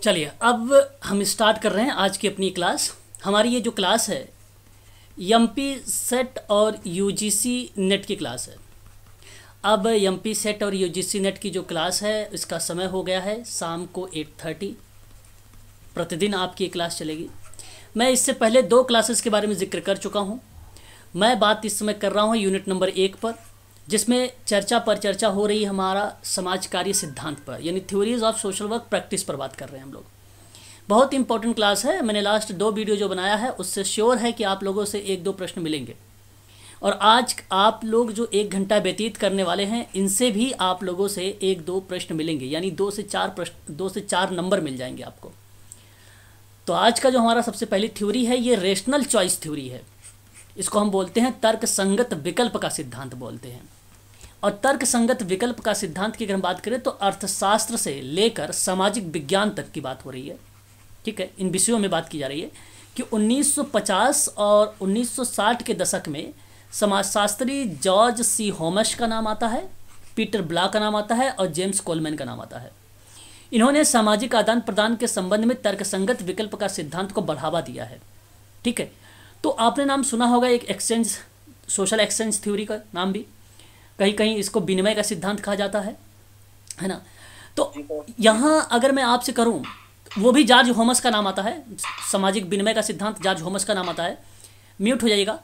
चलिए अब हम स्टार्ट कर रहे हैं आज की अपनी क्लास। हमारी ये जो क्लास है एमपी सेट और यूजीसी नेट की क्लास है। अब एमपी सेट और यूजीसी नेट की जो क्लास है इसका समय हो गया है शाम को 8:30। प्रतिदिन आपकी ये क्लास चलेगी। मैं इससे पहले 2 क्लासेस के बारे में जिक्र कर चुका हूँ। मैं बात इस समय कर रहा हूँ यूनिट नंबर 1 पर, जिसमें चर्चा हो रही है हमारा समाज कार्य सिद्धांत पर, यानी theories of social work practice पर बात कर रहे हैं हम लोग। बहुत इंपॉर्टेंट क्लास है। मैंने लास्ट 2 वीडियो जो बनाया है उससे श्योर है कि आप लोगों से 1-2 प्रश्न मिलेंगे। और आज आप लोग जो 1 घंटा व्यतीत करने वाले हैं इनसे भी आप लोगों से 1-2 प्रश्न मिलेंगे, यानी 2 से 4 प्रश्न, 2 से 4 नंबर मिल जाएंगे आपको। तो आज का जो हमारा सबसे पहली थ्योरी है ये रेशनल चॉइस थ्योरी है। इसको हम बोलते हैं तर्क संगत विकल्प का सिद्धांत बोलते हैं। और तर्क संगत विकल्प का सिद्धांत की अगर हम बात करें तो अर्थशास्त्र से लेकर सामाजिक विज्ञान तक की बात हो रही है। ठीक है, इन विषयों में बात की जा रही है कि 1950 और 1960 के दशक में समाजशास्त्री जॉर्ज सी होमस का नाम आता है, पीटर ब्लॉक का नाम आता है और जेम्स कोलमैन का नाम आता है। इन्होंने सामाजिक आदान प्रदान के संबंध में तर्कसंगत विकल्प का सिद्धांत को बढ़ावा दिया है। ठीक है, तो आपने नाम सुना होगा एक एक्सचेंज, सोशल एक्सचेंज थ्योरी का नाम भी, कहीं कहीं इसको विनिमय का सिद्धांत कहा जाता है ना। तो यहाँ अगर मैं आपसे करूँ, वो भी जॉर्ज होमस का नाम आता है, सामाजिक विनिमय का सिद्धांत जॉर्ज होमस का नाम आता है। म्यूट हो जाइएगा।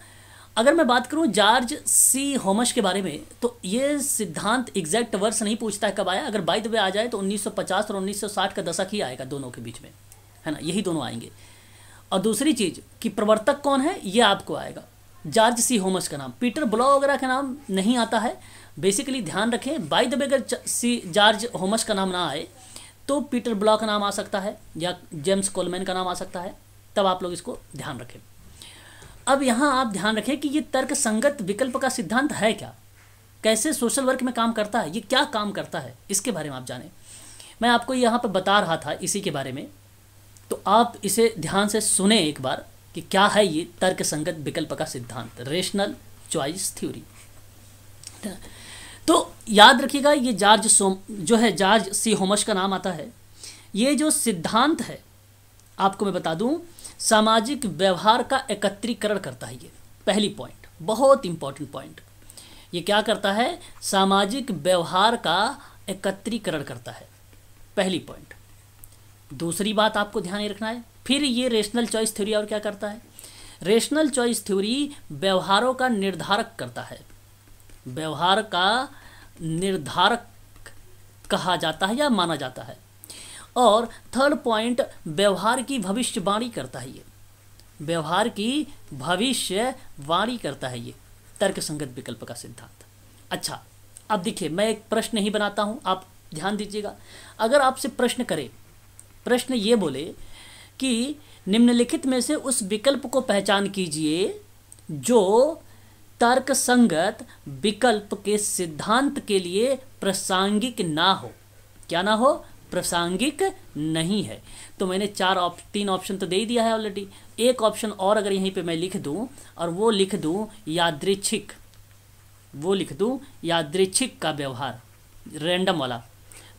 अगर मैं बात करूँ जॉर्ज सी होमस के बारे में, तो ये सिद्धांत एग्जैक्ट वर्ष नहीं पूछता है कब आया। अगर बाय द वे आ जाए तो 1950 और 1960 का दशक ही आएगा दोनों के बीच में, है ना, यही दोनों आएंगे। और दूसरी चीज़ कि प्रवर्तक कौन है ये आपको आएगा, जॉर्ज सी होमस का नाम। पीटर ब्लॉक वगैरह का नाम नहीं आता है। बेसिकली ध्यान रखें, बाय द वे अगर जॉर्ज होमस का नाम ना आए तो पीटर ब्लॉक का नाम आ सकता है या जेम्स कोलमैन का नाम आ सकता है, तब आप लोग इसको ध्यान रखें। अब यहाँ आप ध्यान रखें कि ये तर्क संगत विकल्प का सिद्धांत है क्या, कैसे सोशल वर्क में काम करता है, ये क्या काम करता है, इसके बारे में आप जानें। मैं आपको यहाँ पर बता रहा था इसी के बारे में, तो आप इसे ध्यान से सुने एक बार कि क्या है ये तर्क संगत विकल्प का सिद्धांत, रेशनल चॉइस थ्योरी। तो याद रखिएगा ये जॉर्ज सी होमस का नाम आता है। ये जो सिद्धांत है आपको मैं बता दूं, सामाजिक व्यवहार का एकत्रीकरण करता है। ये पहली पॉइंट, बहुत इंपॉर्टेंट पॉइंट। ये क्या करता है, सामाजिक व्यवहार का एकत्रीकरण करता है, पहली पॉइंट। दूसरी बात आपको ध्यान रखना है, फिर ये रेशनल चॉइस थ्योरी और क्या करता है, रेशनल चॉइस थ्योरी व्यवहारों का निर्धारक करता है। व्यवहार का निर्धारक कहा जाता है या माना जाता है। और थर्ड पॉइंट, व्यवहार की भविष्यवाणी करता है। ये व्यवहार की भविष्यवाणी करता है ये तर्कसंगत विकल्प का सिद्धांत। अच्छा, अब देखिए मैं एक प्रश्न ही बनाता हूँ, आप ध्यान दीजिएगा। अगर आपसे प्रश्न करे, प्रश्न ये बोले कि निम्नलिखित में से उस विकल्प को पहचान कीजिए जो तर्कसंगत विकल्प के सिद्धांत के लिए प्रासंगिक ना हो। क्या ना हो, प्रासंगिक नहीं है। तो मैंने 3 ऑप्शन तो दे ही दिया है ऑलरेडी। एक ऑप्शन और अगर यहीं पे मैं लिख दूं और वो लिख दूं यादृच्छिक, यादृच्छिक का व्यवहार, रैंडम वाला,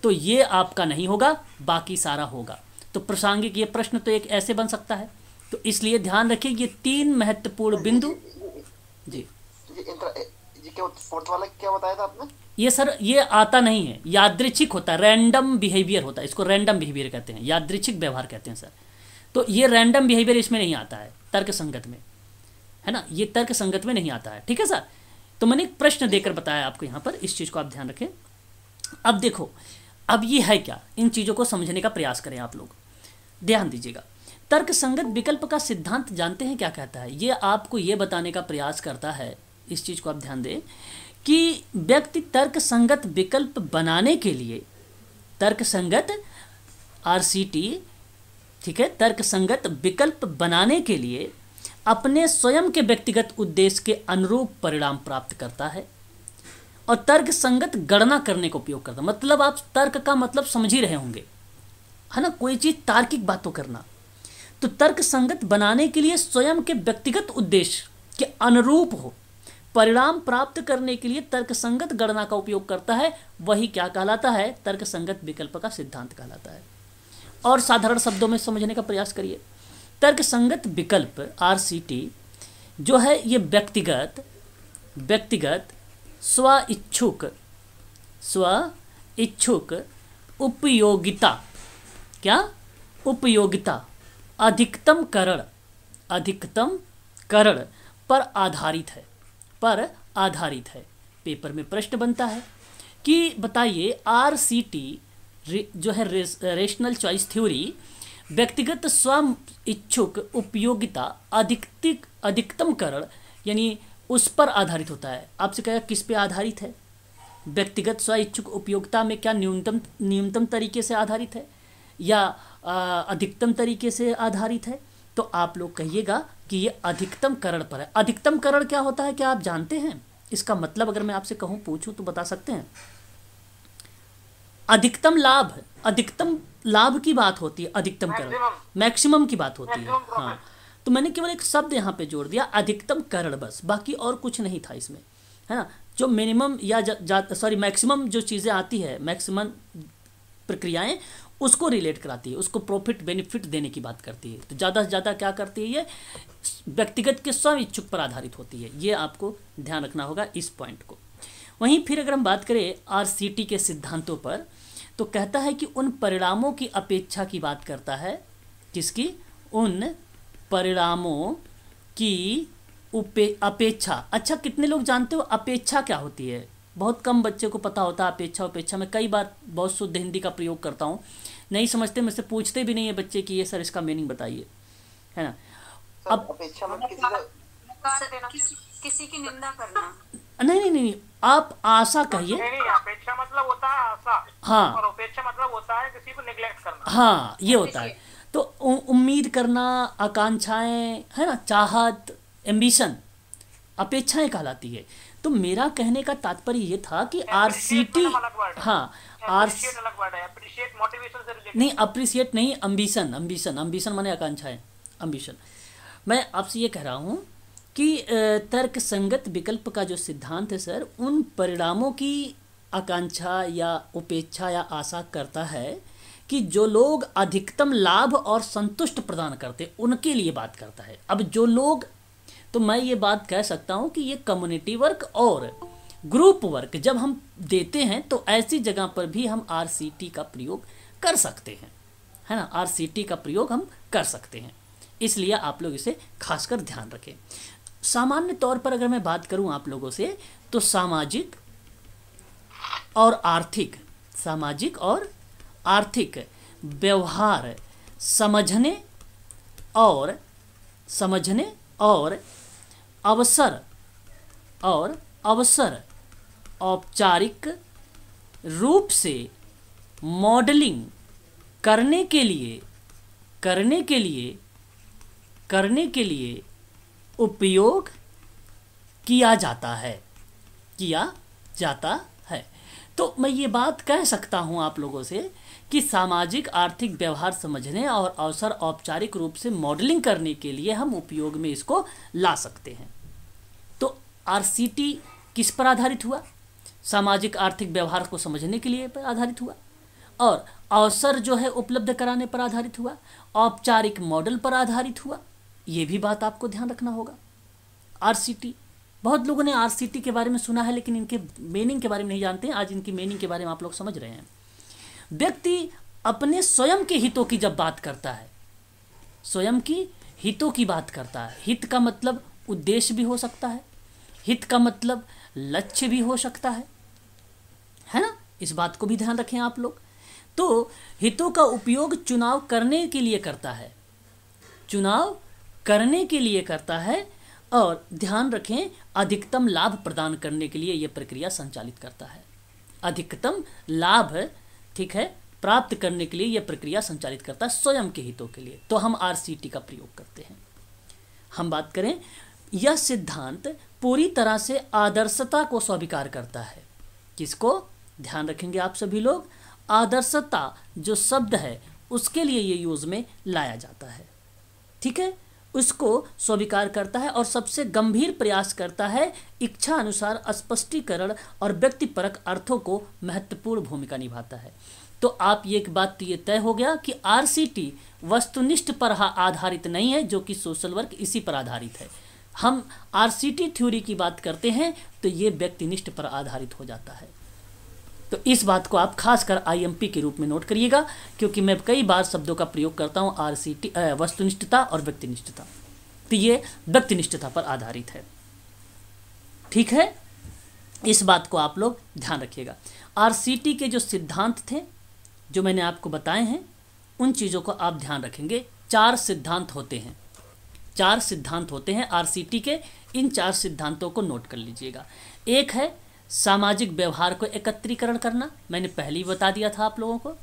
तो ये आपका नहीं होगा, बाकी सारा होगा। तो प्रासंगिक, ये प्रश्न तो एक ऐसे बन सकता है। तो इसलिए ध्यान रखिए ये 3 महत्वपूर्ण बिंदु। जी, फोर्थ वाला क्या बताया था आपने? ये सर ये आता नहीं है, यादृच्छिक होता है, रैंडम बिहेवियर होता है, इसको रैंडम बिहेवियर कहते हैं, यादृच्छिक व्यवहार कहते हैं सर। तो ये रैंडम बिहेवियर इसमें नहीं आता है तर्क संगत में, है ना, ये तर्क संगत में नहीं आता है। ठीक है सर, तो मैंने एक प्रश्न देकर बताया आपको यहाँ पर, इस चीज़ को आप ध्यान रखें। अब देखो, अब ये है क्या, इन चीज़ों को समझने का प्रयास करें आप लोग, ध्यान दीजिएगा। तर्क संगत विकल्प का सिद्धांत जानते हैं क्या कहता है? ये आपको ये बताने का प्रयास करता है, इस चीज़ को आप ध्यान दें कि व्यक्ति तर्क संगत विकल्प बनाने के लिए, तर्क संगत RCT, ठीक है, तर्क संगत विकल्प बनाने के लिए अपने स्वयं के व्यक्तिगत उद्देश्य के अनुरूप परिणाम प्राप्त करता है और तर्क संगत गणना करने का उपयोग करता है। मतलब आप तर्क का मतलब समझ ही रहे होंगे, है ना, कोई चीज़ तार्किक बातों करना। तो तर्क संगत बनाने के लिए स्वयं के व्यक्तिगत उद्देश्य के अनुरूप हो, परिणाम प्राप्त करने के लिए तर्कसंगत गणना का उपयोग करता है, वही क्या कहलाता है, तर्कसंगत विकल्प का सिद्धांत कहलाता है। और साधारण शब्दों में समझने का प्रयास करिए। तर्क संगत विकल्प RCT जो है ये व्यक्तिगत स्व इच्छुक उपयोगिता, क्या उपयोगिता, अधिकतम करण पर आधारित है। पेपर में प्रश्न बनता है कि बताइए RCT जो है रेशनल चॉइस थ्योरी व्यक्तिगत स्व इच्छुक उपयोगिता अधिकतम करण यानी उस पर आधारित होता है। आपसे कहेगा किस पे आधारित है? व्यक्तिगत स्व इच्छुक उपयोगिता में क्या न्यूनतम तरीके से आधारित है या अधिकतम तरीके से आधारित है? तो आप लोग कहिएगा कि ये अधिकतम करण पर है। अधिकतम करण क्या होता है, क्या आप जानते हैं? इसका मतलब अगर मैं आपसे कहूँ, पूछूं तो बता सकते हैं? अधिकतम लाभ की बात होती है, अधिकतम करण मैक्सिमम की बात होती है। हाँ, तो मैंने केवल एक शब्द यहाँ पे जोड़ दिया, अधिकतम करण, बस, बाकी और कुछ नहीं था इसमें, है ना। जो मिनिमम या मैक्सिमम जो चीज़ें आती है, मैक्सिमम प्रक्रियाएं, उसको रिलेट कराती है, उसको प्रॉफिट बेनिफिट देने की बात करती है। तो ज़्यादा से ज़्यादा क्या करती है, ये व्यक्तिगत के स्व इच्छुक पर आधारित होती है। ये आपको ध्यान रखना होगा इस पॉइंट को। वहीं फिर अगर हम बात करें RCT के सिद्धांतों पर, तो कहता है कि उन परिणामों की अपेक्षा की बात करता है। किसकी? उन परिणामों की अपेक्षा। अच्छा, कितने लोग जानते हो अपेक्षा क्या होती है? बहुत कम बच्चे को पता होता है अपेक्षा। मैं कई बार बहुत शुद्ध हिंदी का प्रयोग करता हूँ, नहीं समझते, मुझसे पूछते भी नहीं है बच्चे कि ये सर इसका मीनिंग बताइए, है ना। अब अपेक्षा मतलब किसी की निंदा करना। नहीं, आप आशा कहिए। नहीं, अपेक्षा मतलब होता है आशा। हाँ, और अपेक्षा मतलब होता है किसी को निगलेक्ट करना। हाँ, ये होता है। तो उम्मीद करना, आकांक्षाएं, है ना, चाहत, एम्बिशन, अपेक्षाएं कहलाती है। तो मेरा कहने का तात्पर्य ये था कि RCT, हाँ, नहीं, अप्रिशिएट नहीं, अम्बिशन माने आकांक्षाएं, अम्बिशन। मैं आपसे ये कह रहा हूँ कि तर्क संगत विकल्प का जो सिद्धांत है सर, उन परिणामों की आकांक्षा या उपेक्षा या आशा करता है कि जो लोग अधिकतम लाभ और संतुष्ट प्रदान करते, उनके लिए बात करता है। अब जो लोग, तो मैं ये बात कह सकता हूँ कि ये कम्युनिटी वर्क और ग्रुप वर्क जब हम देते हैं तो ऐसी जगह पर भी हम RCT का प्रयोग कर सकते हैं, है ना। RCT का प्रयोग हम कर सकते हैं, इसलिए आप लोग इसे खासकर ध्यान रखें। सामान्य तौर पर अगर मैं बात करूं आप लोगों से, तो सामाजिक और आर्थिक व्यवहार समझने और अवसर औपचारिक रूप से मॉडलिंग करने के लिए उपयोग किया जाता है। तो मैं ये बात कह सकता हूँ आप लोगों से कि सामाजिक आर्थिक व्यवहार समझने और अवसर औपचारिक रूप से मॉडलिंग करने के लिए हम उपयोग में इसको ला सकते हैं। तो RCT किस पर आधारित हुआ? सामाजिक आर्थिक व्यवहार को समझने के लिए पर आधारित हुआ, और अवसर जो है उपलब्ध कराने पर आधारित हुआ, औपचारिक मॉडल पर आधारित हुआ। ये भी बात आपको ध्यान रखना होगा। RCT, बहुत लोगों ने RCT के बारे में सुना है लेकिन इनके मीनिंग के बारे में नहीं जानते हैं। आज इनकी मीनिंग के बारे में आप लोग समझ रहे हैं। व्यक्ति अपने स्वयं के हितों की जब बात करता है, स्वयं की हितों की बात करता है, हित का मतलब उद्देश्य भी हो सकता है, हित का मतलब लक्ष्य भी हो सकता है ना। इस बात को भी ध्यान रखें आप लोग। तो हितों का उपयोग चुनाव करने के लिए करता है, और ध्यान रखें अधिकतम लाभ प्रदान करने के लिए यह प्रक्रिया संचालित करता है। अधिकतम लाभ, ठीक है, प्राप्त करने के लिए यह प्रक्रिया संचालित करता है स्वयं के हितों के लिए। तो हम RCT का प्रयोग करते हैं। हम बात करें, यह सिद्धांत पूरी तरह से आदर्शता को स्वीकार करता है। किसको? ध्यान रखेंगे आप सभी लोग, आदर्शता जो शब्द है उसके लिए ये यूज में लाया जाता है, ठीक है, उसको स्वीकार करता है और सबसे गंभीर प्रयास करता है इच्छा अनुसार स्पष्टीकरण और व्यक्तिपरक अर्थों को महत्वपूर्ण भूमिका निभाता है। तो आप ये एक बात तो ये तय हो गया कि आरसीटी वस्तुनिष्ठ पर आधारित नहीं है, जो कि सोशल वर्क इसी पर आधारित है। हम आरसीटी थ्योरी की बात करते हैं तो ये व्यक्तिनिष्ठ पर आधारित हो जाता है। तो इस बात को आप खासकर आईएमपी के रूप में नोट करिएगा, क्योंकि मैं कई बार शब्दों का प्रयोग करता हूँ आरसीटी वस्तुनिष्ठता और व्यक्तिनिष्ठता। तो ये व्यक्तिनिष्ठता पर आधारित है, ठीक है। इस बात को आप लोग ध्यान रखिएगा। आरसीटी के जो सिद्धांत थे जो मैंने आपको बताए हैं, उन चीज़ों को आप ध्यान रखेंगे। 4 सिद्धांत होते हैं, 4 सिद्धांत होते हैं आरसीटी के। इन 4 सिद्धांतों को नोट कर लीजिएगा। एक है सामाजिक व्यवहार को एकत्रीकरण करना, मैंने पहले ही बता दिया था आप लोगों को।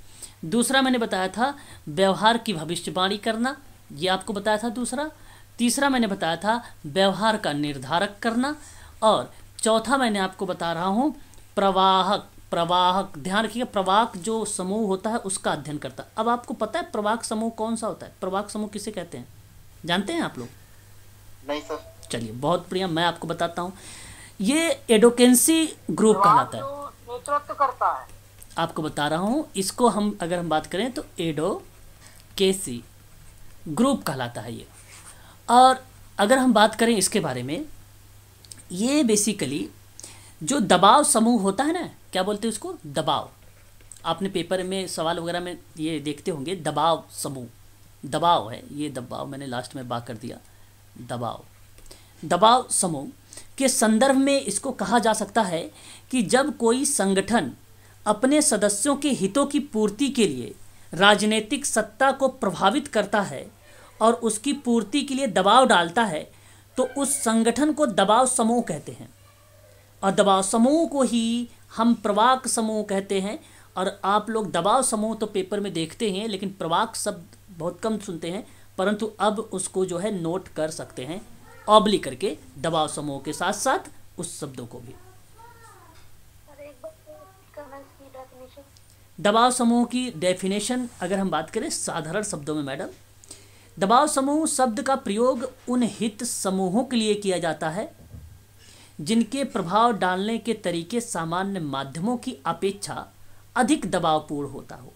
दूसरा मैंने बताया था व्यवहार की भविष्यवाणी करना, ये आपको बताया था दूसरा। तीसरा मैंने बताया था व्यवहार का निर्धारक करना। और चौथा मैंने आपको बता रहा हूँ प्रवाहक, ध्यान रखिएगा, प्रवाहक जो समूह होता है उसका अध्ययन करता। अब आपको पता है प्रवाहक समूह कौन सा होता है? प्रवाहक समूह किसे कहते हैं, जानते हैं आप लोग? नहीं सर। चलिए बहुत बढ़िया, मैं आपको बताता हूँ। ये एडोकेंसी ग्रुप कहलाता है। जो नेतृत्व करता है, आपको बता रहा हूँ, इसको हम अगर हम बात करें तो एडोकेसी ग्रुप कहलाता है ये। और अगर हम बात करें इसके बारे में, ये बेसिकली जो दबाव समूह होता है ना, क्या बोलते हैं उसको? दबाव। आपने पेपर में सवाल वगैरह में ये देखते होंगे, दबाव समूह, दबाव है ये, दबाव मैंने लास्ट में बात कर दिया। दबाव समूह के संदर्भ में इसको कहा जा सकता है कि जब कोई संगठन अपने सदस्यों के हितों की पूर्ति के लिए राजनीतिक सत्ता को प्रभावित करता है और उसकी पूर्ति के लिए दबाव डालता है, तो उस संगठन को दबाव समूह कहते हैं। और दबाव समूह को ही हम प्रवाहक समूह कहते हैं। और आप लोग दबाव समूह तो पेपर में देखते हैं, लेकिन प्रवाहक शब्द बहुत कम सुनते हैं, परंतु अब उसको जो है नोट कर सकते हैं ऑब्लिक करके, दबाव समूह के साथ साथ उस शब्दों को भी। दबाव समूह की डेफिनेशन अगर हम बात करें साधारण शब्दों में मैडम, दबाव समूह शब्द का प्रयोग उन हित समूहों के लिए किया जाता है जिनके प्रभाव डालने के तरीके सामान्य माध्यमों की अपेक्षा अधिक दबावपूर्ण होता हो,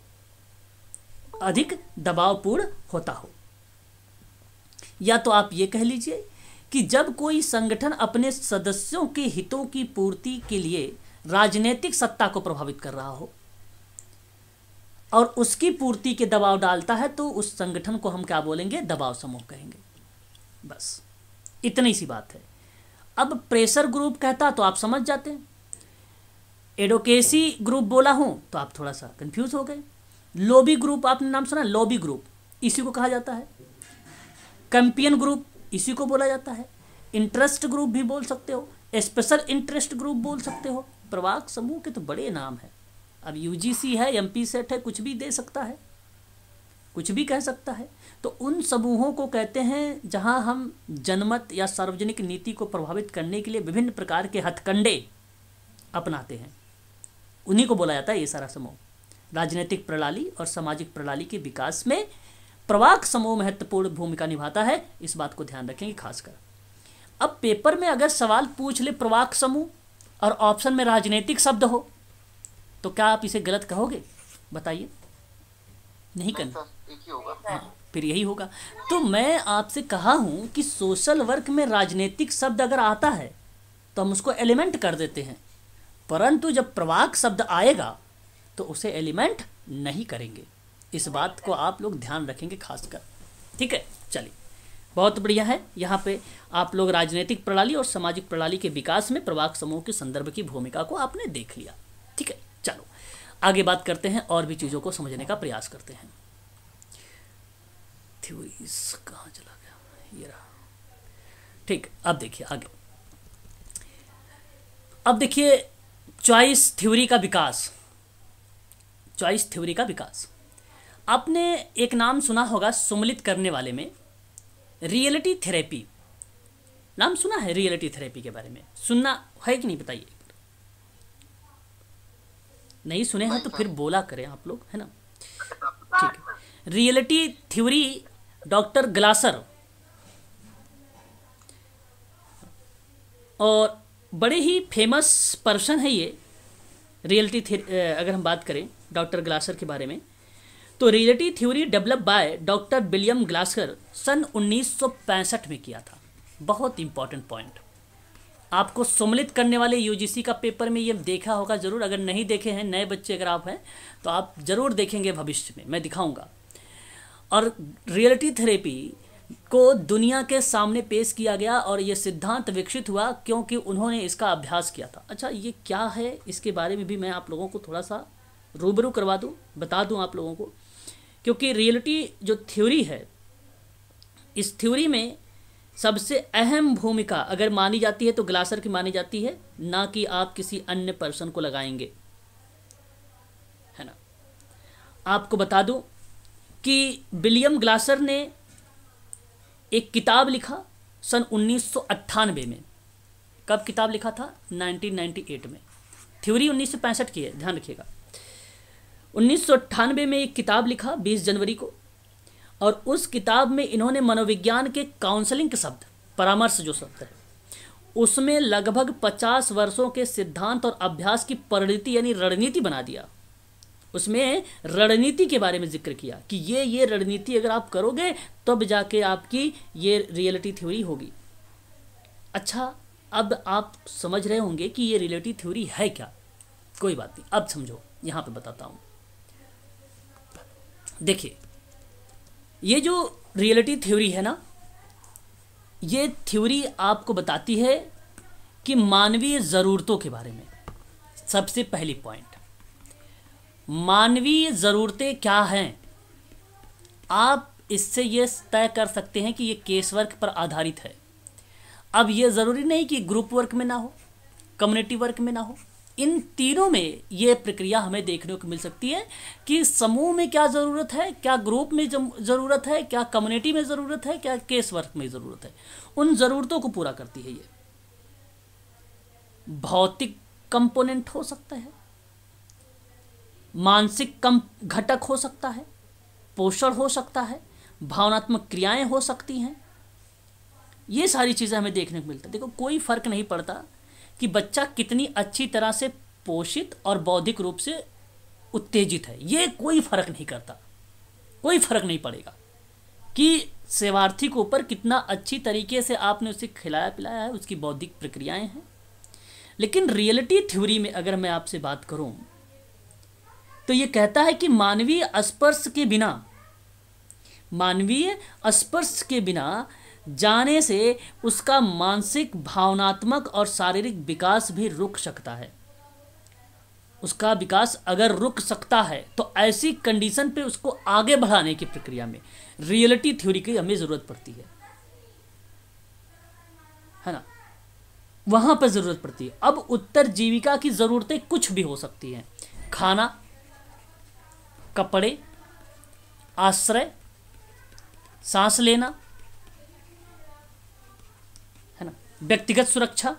अधिक दबावपूर्ण होता हो। या तो आप ये कह लीजिए कि जब कोई संगठन अपने सदस्यों के हितों की पूर्ति के लिए राजनीतिक सत्ता को प्रभावित कर रहा हो और उसकी पूर्ति के दबाव डालता है, तो उस संगठन को हम क्या बोलेंगे? दबाव समूह कहेंगे। बस इतनी सी बात है। अब प्रेशर ग्रुप कहता तो आप समझ जाते हैं, एडोकेसी ग्रुप बोला हूं तो आप थोड़ा सा कंफ्यूज हो गए। लॉबी ग्रुप आपने नाम सुना? लॉबी ग्रुप इसी को कहा जाता है। कैंपियन ग्रुप इसी को बोला जाता है। इंटरेस्ट ग्रुप भी बोल सकते हो, स्पेशल इंटरेस्ट ग्रुप बोल सकते हो। प्रवाहक समूह के तो बड़े नाम है। अब यूजीसी है, एमपी सेट है, कुछ भी दे सकता है, कुछ भी कह सकता है। तो उन समूहों को कहते हैं जहां हम जनमत या सार्वजनिक नीति को प्रभावित करने के लिए विभिन्न प्रकार के हथकंडे अपनाते हैं, उन्हीं को बोला जाता है ये सारा समूह। राजनीतिक प्रणाली और सामाजिक प्रणाली के विकास में प्रवाहक समूह महत्वपूर्ण भूमिका निभाता है, इस बात को ध्यान रखेंगे खासकर। अब पेपर में अगर सवाल पूछ ले प्रवाहक समूह और ऑप्शन में राजनीतिक शब्द हो, तो क्या आप इसे गलत कहोगे? बताइए। नहीं करना, एक ही होगा। हाँ, फिर यही होगा। तो मैं आपसे कहा हूं कि सोशल वर्क में राजनीतिक शब्द अगर आता है तो हम उसको एलिमेंट कर देते हैं, परंतु जब प्रवाहक शब्द आएगा तो उसे एलिमेंट नहीं करेंगे। इस बात को आप लोग ध्यान रखेंगे खासकर, ठीक है। चलिए बहुत बढ़िया है। यहाँ पे आप लोग राजनीतिक प्रणाली और सामाजिक प्रणाली के विकास में प्रवाहक समूह के संदर्भ की भूमिका को आपने देख लिया, ठीक है। चलो आगे बात करते हैं और भी चीज़ों को समझने का प्रयास करते हैं। थ्योरीज कहाँ चला गया? ये रहा, ठीक। अब देखिए आगे, अब देखिए चॉइस थ्योरी का विकास। चॉइस थ्योरी का विकास, आपने एक नाम सुना होगा सम्मिलित करने वाले में, रियलिटी थेरेपी। नाम सुना है रियलिटी थेरेपी के बारे में? सुनना है कि नहीं बताइए। नहीं सुने हैं तो फिर बोला करें आप लोग, है ना? ठीक है। रियलिटी थ्योरी डॉक्टर ग्लासर और बड़े ही फेमस पर्सन है ये। रियलिटी अगर हम बात करें डॉक्टर ग्लासर के बारे में। तो reality theory develop by doctor William Glasser सन 1965 में किया था। बहुत इंपॉर्टेंट पॉइंट, आपको सम्मिलित करने वाले यूजीसी का पेपर में ये देखा होगा ज़रूर। अगर नहीं देखे हैं, नए बच्चे अगर आप हैं तो आप ज़रूर देखेंगे भविष्य में, मैं दिखाऊंगा। और रियलिटी थेरेपी को दुनिया के सामने पेश किया गया और ये सिद्धांत विकसित हुआ क्योंकि उन्होंने इसका अभ्यास किया था। अच्छा, ये क्या है, इसके बारे में भी मैं आप लोगों को थोड़ा सा रूबरू करवा दूं, बता दूं आप लोगों को, क्योंकि रियलिटी जो थ्योरी है, इस थ्योरी में सबसे अहम भूमिका अगर मानी जाती है तो ग्लासर की मानी जाती है, ना कि आप किसी अन्य पर्सन को लगाएंगे, है ना। आपको बता दूं कि विलियम ग्लासर ने एक किताब लिखा सन 1998 में। कब किताब लिखा था? 1998 में। थ्योरी 1965 की है, ध्यान रखिएगा। 1998 में एक किताब लिखा 20 जनवरी को, और उस किताब में इन्होंने मनोविज्ञान के काउंसलिंग के शब्द, परामर्श जो शब्द है, उसमें लगभग 50 वर्षों के सिद्धांत और अभ्यास की परिणति यानी रणनीति बना दिया। उसमें रणनीति के बारे में जिक्र किया कि ये रणनीति अगर आप करोगे तब जाके आपकी ये रियलिटी थ्योरी होगी। अच्छा, अब आप समझ रहे होंगे कि ये रियलिटी थ्योरी है क्या। कोई बात नहीं, अब समझो, यहाँ पे बताता हूँ। देखिए, ये जो रियलिटी थ्योरी है ना, ये थ्योरी आपको बताती है कि मानवीय ज़रूरतों के बारे में। सबसे पहली पॉइंट, मानवीय ज़रूरतें क्या हैं, आप इससे ये तय कर सकते हैं कि ये केस वर्क पर आधारित है। अब ये ज़रूरी नहीं कि ग्रुप वर्क में ना हो, कम्युनिटी वर्क में ना हो, इन तीनों में ये प्रक्रिया हमें देखने को मिल सकती है कि समूह में क्या ज़रूरत है, क्या ग्रुप में ज़रूरत है, क्या कम्युनिटी में ज़रूरत है, क्या केस वर्क में ज़रूरत है। उन ज़रूरतों को पूरा करती है ये। भौतिक कंपोनेंट हो सकता है, मानसिक घटक हो सकता है, पोषण हो सकता है, भावनात्मक क्रियाएं हो सकती हैं। ये सारी चीज़ें हमें देखने को मिलता है। देखो, कोई फर्क नहीं पड़ता कि बच्चा कितनी अच्छी तरह से पोषित और बौद्धिक रूप से उत्तेजित है, ये कोई फर्क नहीं करता। कोई फर्क नहीं पड़ेगा कि सेवार्थी के ऊपर कितना अच्छी तरीके से आपने उसे खिलाया पिलाया है, उसकी बौद्धिक प्रक्रियाएं हैं। लेकिन रियलिटी थ्योरी में अगर मैं आपसे बात करूं तो ये कहता है कि मानवीय स्पर्श के बिना जाने से उसका मानसिक, भावनात्मक और शारीरिक विकास भी रुक सकता है। उसका विकास अगर रुक सकता है तो ऐसी कंडीशन पे उसको आगे बढ़ाने की प्रक्रिया में रियलिटी थ्योरी की हमें ज़रूरत पड़ती है ना, वहाँ पर ज़रूरत पड़ती है। अब उत्तरजीविका की ज़रूरतें कुछ भी हो सकती हैं, खाना, कपड़े, आश्रय, सांस लेना, है ना, व्यक्तिगत सुरक्षा,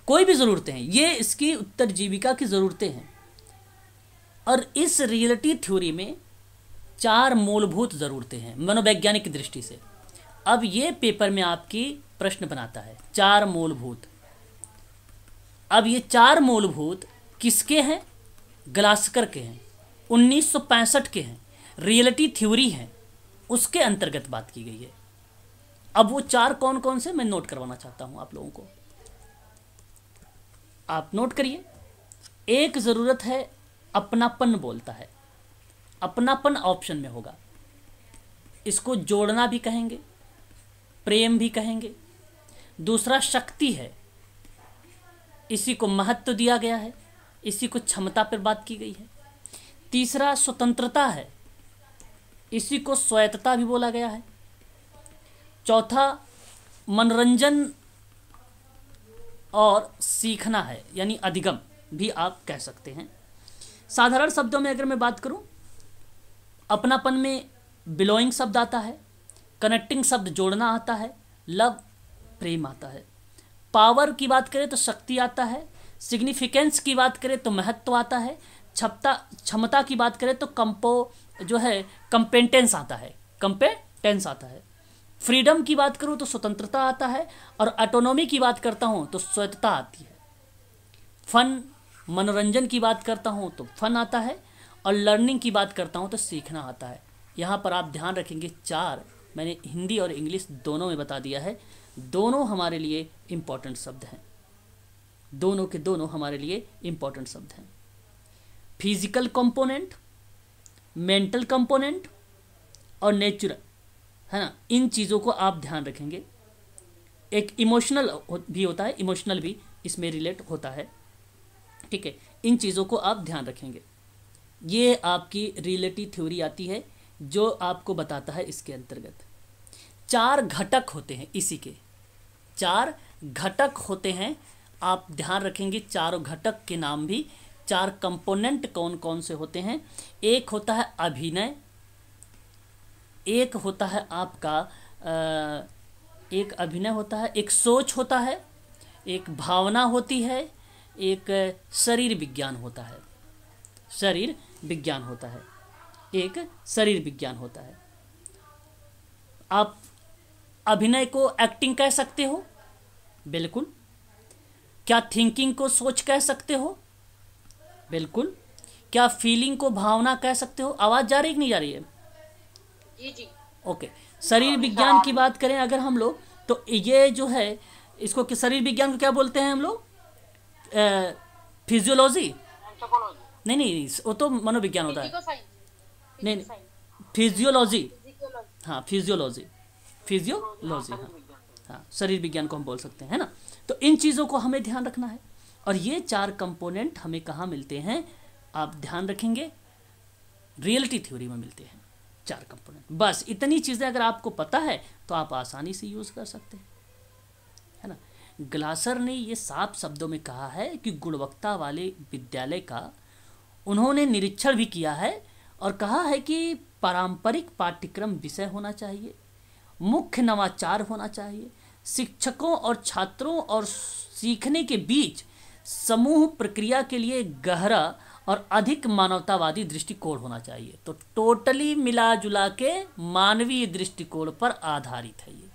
कोई भी ज़रूरतें हैं, ये इसकी उत्तरजीविका की ज़रूरतें हैं। और इस रियलिटी थ्योरी में 4 मूलभूत ज़रूरतें हैं मनोवैज्ञानिक दृष्टि से। अब ये पेपर में आपकी प्रश्न बनाता है 4 मूलभूत। अब ये 4 मूलभूत किसके हैं? ग्लासकर के हैं, 1965 के हैं, रियलिटी थ्योरी हैं, उसके अंतर्गत बात की गई है। अब वो 4 कौन कौन से मैं नोट करवाना चाहता हूं आप लोगों को, आप नोट करिए। एक ज़रूरत है अपनापन, बोलता है अपनापन ऑप्शन में होगा, इसको जोड़ना भी कहेंगे, प्रेम भी कहेंगे। दूसरा शक्ति है, इसी को महत्व दिया गया है, इसी को क्षमता पर बात की गई है। तीसरा स्वतंत्रता है, इसी को स्वायत्तता भी बोला गया है। चौथा मनोरंजन और सीखना है, यानी अधिगम भी आप कह सकते हैं। साधारण शब्दों में अगर मैं बात करूं, अपनापन में बिलोइंग शब्द आता है, कनेक्टिंग शब्द जोड़ना आता है, लव प्रेम आता है। पावर की बात करें तो शक्ति आता है, सिग्निफिकेंस की बात करें तो महत्व आता है, क्षमता की बात करें तो कंपेटेंस आता है। फ्रीडम की बात करूं तो स्वतंत्रता आता है, और ऑटोनॉमी की बात करता हूं तो स्वायत्तता आती है। फन मनोरंजन की बात करता हूँ तो फन आता है, और लर्निंग की बात करता हूँ तो सीखना आता है। यहाँ पर आप ध्यान रखेंगे 4 मैंने हिंदी और इंग्लिश दोनों में बता दिया है, दोनों हमारे लिए इम्पोर्टेंट शब्द हैं, दोनों के दोनों हमारे लिए इम्पोर्टेंट शब्द हैं। फिजिकल कंपोनेंट, मेंटल कंपोनेंट और नेचुरल, है ना, इन चीज़ों को आप ध्यान रखेंगे। एक इमोशनल भी होता है, इमोशनल भी इसमें रिलेट होता है, ठीक है। इन चीज़ों को आप ध्यान रखेंगे। ये आपकी रिलेटिव थ्योरी आती है जो आपको बताता है इसके अंतर्गत 4 घटक होते हैं, इसी के 4 घटक होते हैं। आप ध्यान रखेंगे चारों घटक के नाम भी, 4 कंपोनेंट कौन कौन से होते हैं। एक होता है अभिनय, एक होता है आपका एक अभिनय होता है, एक सोच होता है, एक भावना होती है, एक शरीर विज्ञान होता है, शरीर विज्ञान होता है, एक शरीर विज्ञान होता है। आप अभिनय को एक्टिंग कह सकते हो, बिल्कुल। क्या थिंकिंग को सोच कह सकते हो, बिल्कुल। क्या फीलिंग को भावना कह सकते हो। आवाज़ जा रही कि नहीं जा रही है? जी जी। ओके। शरीर विज्ञान की बात करें अगर हम लोग, तो ये जो है इसको शरीर विज्ञान को क्या बोलते हैं हम लोग? फिजियोलॉजी? नहीं नहीं, वो तो मनोविज्ञान होता है। नहीं, फिजियोलॉजी, हाँ फिजियोलॉजी, फिजियोलॉजी, हाँ शरीर विज्ञान को हम बोल सकते हैं, है ना। तो इन चीज़ों को हमें ध्यान रखना है। और ये 4 कंपोनेंट हमें कहाँ मिलते हैं, आप ध्यान रखेंगे, रियलिटी थ्योरी में मिलते हैं 4 कंपोनेंट। बस इतनी चीज़ें अगर आपको पता है तो आप आसानी से यूज़ कर सकते हैं, है ना। ग्लासर ने ये साफ शब्दों में कहा है कि गुणवत्ता वाले विद्यालय का उन्होंने निरीक्षण भी किया है और कहा है कि पारंपरिक पाठ्यक्रम विषय होना चाहिए, मुख्य नवाचार होना चाहिए, शिक्षकों और छात्रों और सीखने के बीच समूह प्रक्रिया के लिए गहरा और अधिक मानवतावादी दृष्टिकोण होना चाहिए। तो टोटली मिला जुला के मानवीय दृष्टिकोण पर आधारित है ये,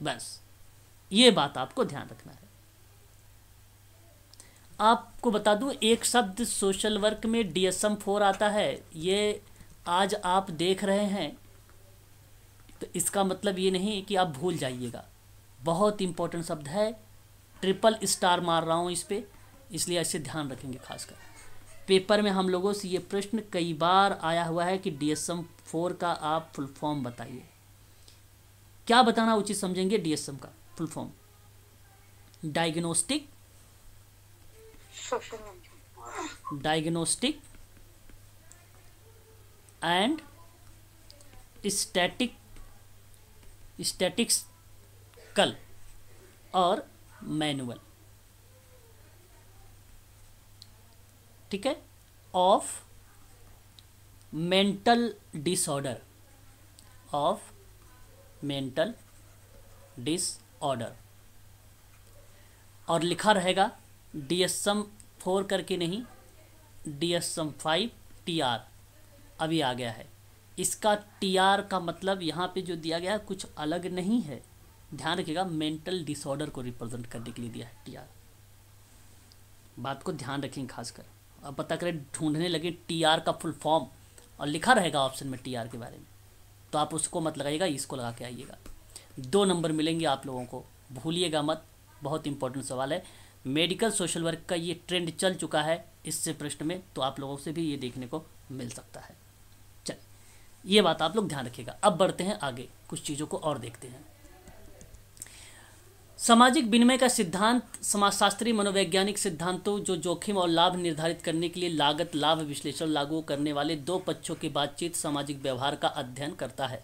बस ये बात आपको ध्यान रखना है। आपको बता दूं, एक शब्द सोशल वर्क में DSM-4 आता है, ये आज आप देख रहे हैं तो इसका मतलब ये नहीं कि आप भूल जाइएगा, बहुत इंपॉर्टेंट शब्द है, ट्रिपल स्टार मार रहा हूँ इस पर, इसलिए ऐसे ध्यान रखेंगे। खासकर पेपर में हम लोगों से ये प्रश्न कई बार आया हुआ है कि DSM-4 का आप फुल फॉर्म बताइए। क्या बताना उचित समझेंगे DSM का full form? Diagnostic and statistical और मैनुअल, ठीक है, of mental disorder, of mental disorder. और लिखा रहेगा DSM-4 करके नहीं, DSM-5 TR अभी आ गया है। इसका TR का मतलब यहाँ पे जो दिया गया है कुछ अलग नहीं है, ध्यान रखिएगा, मेंटल डिसऑर्डर को रिप्रेजेंट करने के लिए दिया है TR। बात को ध्यान रखेंगे खासकर। अब पता करें, ढूंढने लगे TR का फुल फॉर्म और लिखा रहेगा ऑप्शन में TR के बारे में, तो आप उसको मत लगाइएगा, इसको लगा के आइएगा। 2 नंबर मिलेंगे आप लोगों को, भूलिएगा मत, बहुत इंपॉर्टेंट सवाल है। मेडिकल सोशल वर्क का ये ट्रेंड चल चुका है इससे प्रश्न में, तो आप लोगों से भी ये देखने को मिल सकता है। चलिए, ये बात आप लोग ध्यान रखिएगा। अब बढ़ते हैं आगे, कुछ चीज़ों को और देखते हैं। सामाजिक विनिमय का सिद्धांत समाजशास्त्री मनोवैज्ञानिक सिद्धांतों जो जोखिम और लाभ निर्धारित करने के लिए लागत लाभ विश्लेषण लागू करने वाले 2 पक्षों की बातचीत सामाजिक व्यवहार का अध्ययन करता है।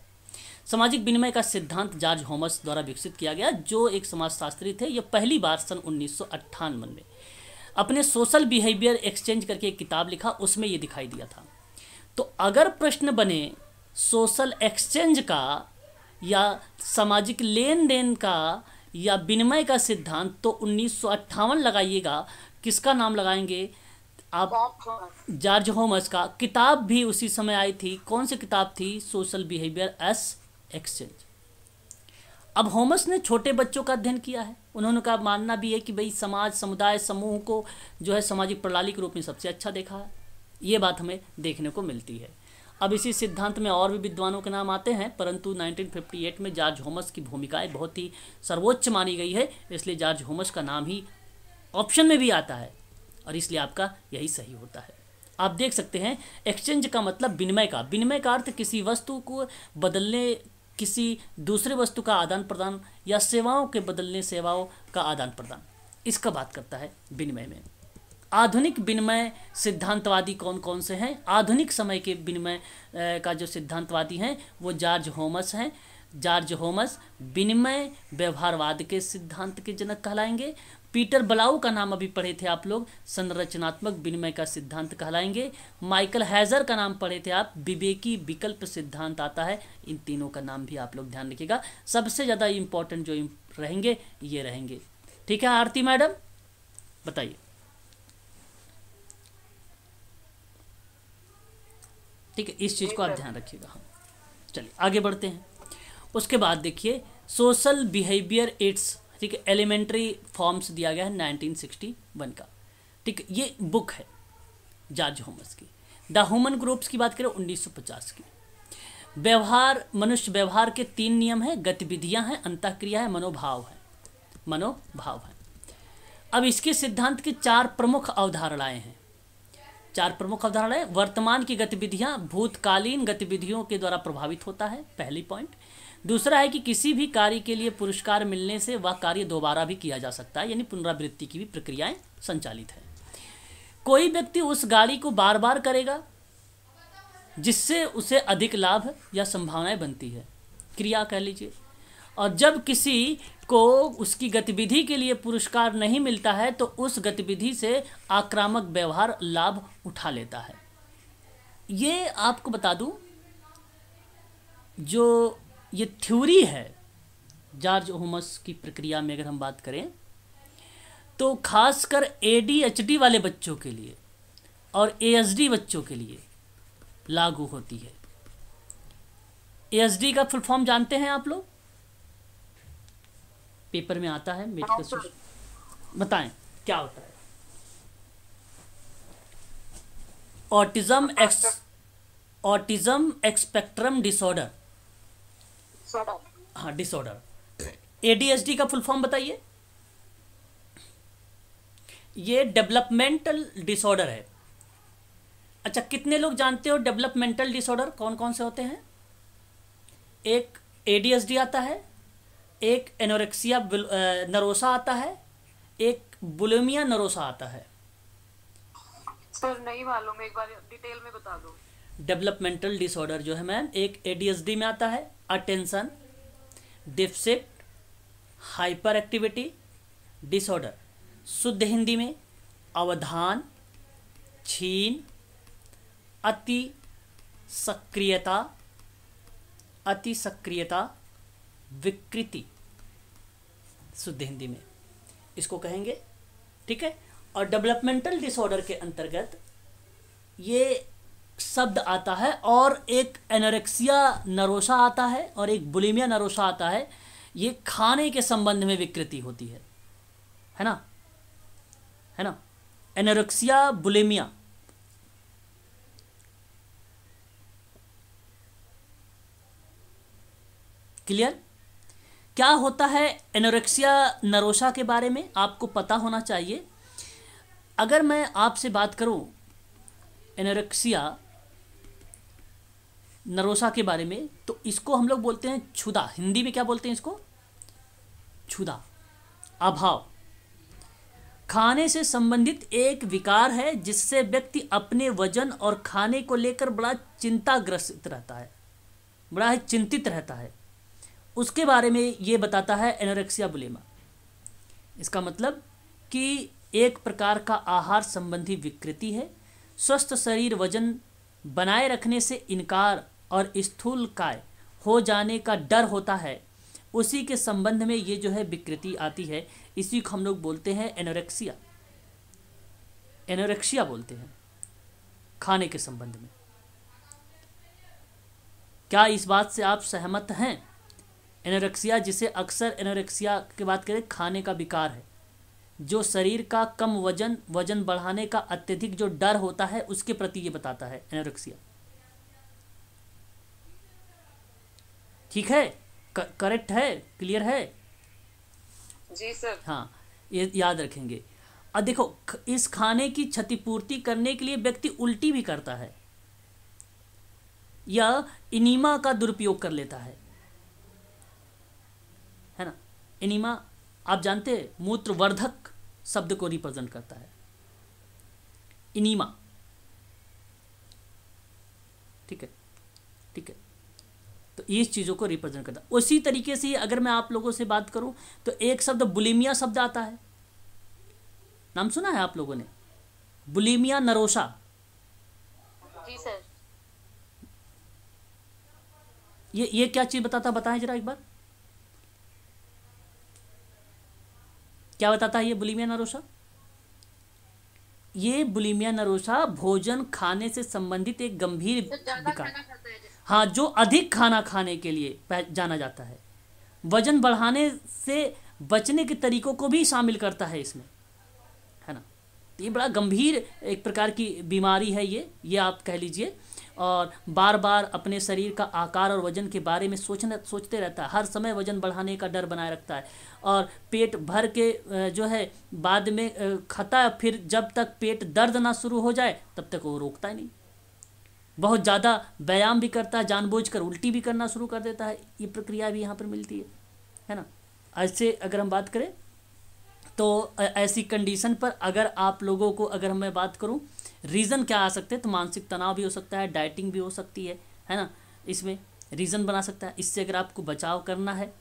सामाजिक विनिमय का सिद्धांत जॉर्ज हॉमस द्वारा विकसित किया गया, जो एक समाजशास्त्री थे। यह पहली बार सन 1958 में अपने सोशल बिहेवियर एक्सचेंज करके एक किताब लिखा, उसमें ये दिखाई दिया था। तो अगर प्रश्न बने सोशल एक्सचेंज का या सामाजिक लेन देन का या विनिमय का सिद्धांत, तो 1958 लगाइएगा। किसका नाम लगाएंगे आप? जॉर्ज हॉमस का। किताब भी उसी समय आई थी। कौन सी किताब थी? Social behaviour S exchange. अब होमस ने छोटे बच्चों का अध्ययन किया है। उन्होंने का मानना भी है कि भाई समाज, समुदाय, समूह को जो है सामाजिक प्रणाली के रूप में सबसे अच्छा देखा है। ये बात हमें देखने को मिलती है। अब इसी सिद्धांत में और भी विद्वानों के नाम आते हैं, परंतु 1958 में जॉर्ज होमस की भूमिकाएं बहुत ही सर्वोच्च मानी गई है, इसलिए जॉर्ज होमस का नाम ही ऑप्शन में भी आता है और इसलिए आपका यही सही होता है। आप देख सकते हैं एक्सचेंज का मतलब विनिमय का, विनिमय का अर्थ किसी वस्तु को बदलने, किसी दूसरे वस्तु का आदान प्रदान या सेवाओं के बदलने सेवाओं का आदान प्रदान, इसका बात करता है विनिमय में। आधुनिक विनिमय सिद्धांतवादी कौन कौन से हैं? आधुनिक समय के विनिमय का जो सिद्धांतवादी हैं वो जॉर्ज होमस हैं। जॉर्ज होमस विनिमय व्यवहारवाद के सिद्धांत के जनक कहलाएंगे। पीटर ब्लाउ का नाम अभी पढ़े थे आप लोग, संरचनात्मक विनिमय का सिद्धांत कहलाएंगे। माइकल हैजर का नाम पढ़े थे आप, विवेकी विकल्प सिद्धांत आता है। इन तीनों का नाम भी आप लोग ध्यान रखिएगा। सबसे ज़्यादा इम्पोर्टेंट जो रहेंगे ये रहेंगे। ठीक है आरती मैडम, बताइए। ठीक है, इस चीज़ को आप ध्यान रखिएगा। हाँ चलिए आगे बढ़ते हैं। उसके बाद देखिए सोशल बिहेवियर इट्स, ठीक है, एलिमेंट्री फॉर्म्स दिया गया है 1961 का। ठीक है, ये बुक है जॉर्ज होमस की। द ह्यूमन ग्रुप्स की बात करें 1950 की। व्यवहार, मनुष्य व्यवहार के 3 नियम हैं, गतिविधियां हैं, अंतःक्रिया है, मनोभाव है। मनोभाव है। अब इसके सिद्धांत की 4 प्रमुख अवधारणाएं हैं। 4 प्रमुख अवधारणाएं। वर्तमान की गतिविधियां भूतकालीन गतिविधियों के द्वारा प्रभावित होता है, पहली पॉइंट। दूसरा है कि किसी भी कार्य के लिए पुरस्कार मिलने से वह कार्य दोबारा भी किया जा सकता है, यानी पुनरावृत्ति की भी प्रक्रियाएं संचालित है। कोई व्यक्ति उस गाड़ी को बार बार करेगा जिससे उसे अधिक लाभ या संभावनाएं बनती है, क्रिया कह लीजिए। और जब किसी को उसकी गतिविधि के लिए पुरस्कार नहीं मिलता है तो उस गतिविधि से आक्रामक व्यवहार लाभ उठा लेता है। ये आपको बता दूं, जो ये थ्योरी है जॉर्ज होमस की प्रक्रिया में अगर हम बात करें तो खासकर ADHD वाले बच्चों के लिए और ASD बच्चों के लिए लागू होती है। ASD का फुल फॉर्म जानते हैं आप लोग? पेपर में आता है, मेडिकल, बताएं क्या होता है? Autism spectrum disorder. हाँ डिसऑर्डर। ADHD का फुल फॉर्म बताइए। ये डेवलपमेंटल डिसऑर्डर है। अच्छा, कितने लोग जानते हो डेवलपमेंटल डिसऑर्डर कौन कौन से होते हैं? एक ADHD आता है, एक एनोरेक्सिया नरोसा आता है, एक बुलिमिया नरोसा आता है। सर नहीं मालूम, एक बार डिटेल में बता दो। डेवलपमेंटल डिसऑर्डर जो है मैम, एक ADHD में आता है, attention deficit hyper activity disorder. शुद्ध हिंदी में अवधान छीन, अति सक्रियता विकृति, शुद्ध हिंदी में इसको कहेंगे। ठीक है, और डेवलपमेंटल डिसऑर्डर के अंतर्गत ये शब्द आता है, और एक एनोरेक्सिया नरोसा आता है और एक बुलिमिया नरोसा आता है। ये खाने के संबंध में विकृति होती है ना, है ना, एनोरेक्सिया बुलिमिया। क्लियर? क्या होता है एनोरेक्सिया नरोसा के बारे में आपको पता होना चाहिए। अगर मैं आपसे बात करूं एनोरेक्सिया नरोसा के बारे में, तो इसको हम लोग बोलते हैं क्षुधा। हिंदी में क्या बोलते हैं इसको? क्षुधा, अभाव। खाने से संबंधित एक विकार है जिससे व्यक्ति अपने वजन और खाने को लेकर बड़ा चिंताग्रस्त रहता है, बड़ा ही चिंतित रहता है। उसके बारे में ये बताता है एनोरेक्सिया बुलिमिया। इसका मतलब कि एक प्रकार का आहार संबंधी विकृति है। स्वस्थ शरीर वजन बनाए रखने से इनकार और स्थूलकाय हो जाने का डर होता है, उसी के संबंध में ये जो है विकृति आती है। इसी को हम लोग बोलते हैं एनोरेक्सिया। एनोरेक्सिया बोलते हैं खाने के संबंध में। क्या इस बात से आप सहमत हैं एनोरेक्सिया, जिसे अक्सर एनोरेक्सिया की बात करें, खाने का विकार है, जो शरीर का कम वजन बढ़ाने का अत्यधिक जो डर होता है उसके प्रति ये बताता है एनोरेक्सिया। ठीक है, करेक्ट है, क्लियर है? जी सर। हाँ, ये याद रखेंगे। अब देखो, इस खाने की क्षतिपूर्ति करने के लिए व्यक्ति उल्टी भी करता है या इनीमा का दुरुपयोग कर लेता है ना। इनीमा आप जानते हैं, मूत्रवर्धक शब्द को रिप्रेजेंट करता है, इनीमा। ठीक है, ठीक है, तो इस चीज़ों को रिप्रेजेंट करता है। उसी तरीके से अगर मैं आप लोगों से बात करूं तो एक शब्द बुलिमिया शब्द आता है, नाम सुना है आप लोगों ने? बुलिमिया नरोसा। जी सर। ये क्या चीज बताता, बताएं जरा एक बार, क्या बताता है ये बुलिमिया नरोसा? ये बुलिमिया नरोसा भोजन खाने से संबंधित एक गंभीर विकार, हाँ, जो अधिक खाना खाने के लिए जाना जाता है, वजन बढ़ाने से बचने के तरीकों को भी शामिल करता है इसमें, है ना। तो ये बड़ा गंभीर एक प्रकार की बीमारी है ये आप कह लीजिए, और बार बार अपने शरीर का आकार और वजन के बारे में सोचते रहता है, हर समय वजन बढ़ाने का डर बनाए रखता है, और पेट भर के जो है बाद में खाता है, फिर जब तक पेट दर्द ना शुरू हो जाए तब तक वो रोकता ही नहीं। बहुत ज़्यादा व्यायाम भी करता है, जानबूझकर उल्टी भी करना शुरू कर देता है। ये प्रक्रिया भी यहाँ पर मिलती है ना। ऐसे अगर हम बात करें तो ऐसी कंडीशन पर अगर आप लोगों को, अगर मैं बात करूं रीज़न क्या आ सकते हैं, तो मानसिक तनाव भी हो सकता है, डाइटिंग भी हो सकती है ना, इसमें रीज़न बना सकता है। इससे अगर आपको बचाव करना है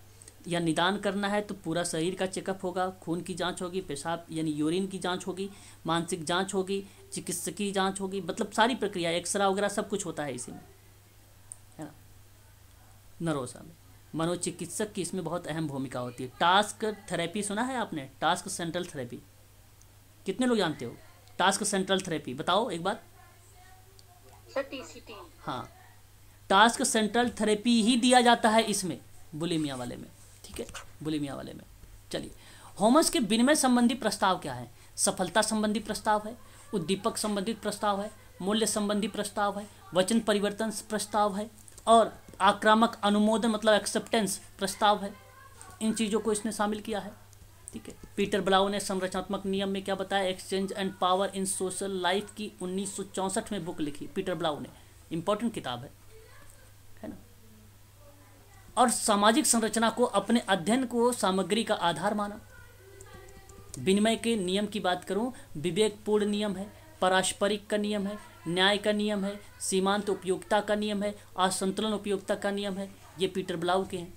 या निदान करना है तो पूरा शरीर का चेकअप होगा, खून की जांच होगी, पेशाब यानी यूरिन की जांच होगी, मानसिक जांच होगी, चिकित्सकीय जांच होगी, मतलब सारी प्रक्रिया, एक्सरा वगैरह सब कुछ होता है इसी में, है ना, नरोसा में। मनोचिकित्सक की इसमें बहुत अहम भूमिका होती है। टास्क थेरेपी सुना है आपने? टास्क सेंट्रल थेरेपी कितने लोग जानते हो? टास्क सेंट्रल थेरेपी बताओ एक बार। Sir TCT. हाँ, टास्क सेंट्रल थेरेपी ही दिया जाता है इसमें, बुलिमिया वाले में। ठीक है, बुलिमिया वाले में। चलिए, होमस के विनिमय संबंधी प्रस्ताव क्या है? सफलता संबंधी प्रस्ताव है, उद्दीपक संबंधित प्रस्ताव है, मूल्य संबंधी प्रस्ताव है, वचन परिवर्तन प्रस्ताव है, और आक्रामक अनुमोदन मतलब एक्सेप्टेंस प्रस्ताव है। इन चीज़ों को इसने शामिल किया है। ठीक है, पीटर ब्लाउ ने संरचनात्मक नियम में क्या बताया, exchange and power in social life की 1964 में बुक लिखी पीटर ब्लाउ ने, इंपॉर्टेंट किताब है ना। और सामाजिक संरचना को अपने अध्ययन को सामग्री का आधार माना। विनिमय के नियम की बात करूं, विवेकपूर्ण नियम है, पारस्परिक का नियम है, न्याय का नियम है, सीमांत उपयोगिता का नियम है, असंतुलन उपयोगिता का नियम है। ये पीटर ब्लाउ के हैं।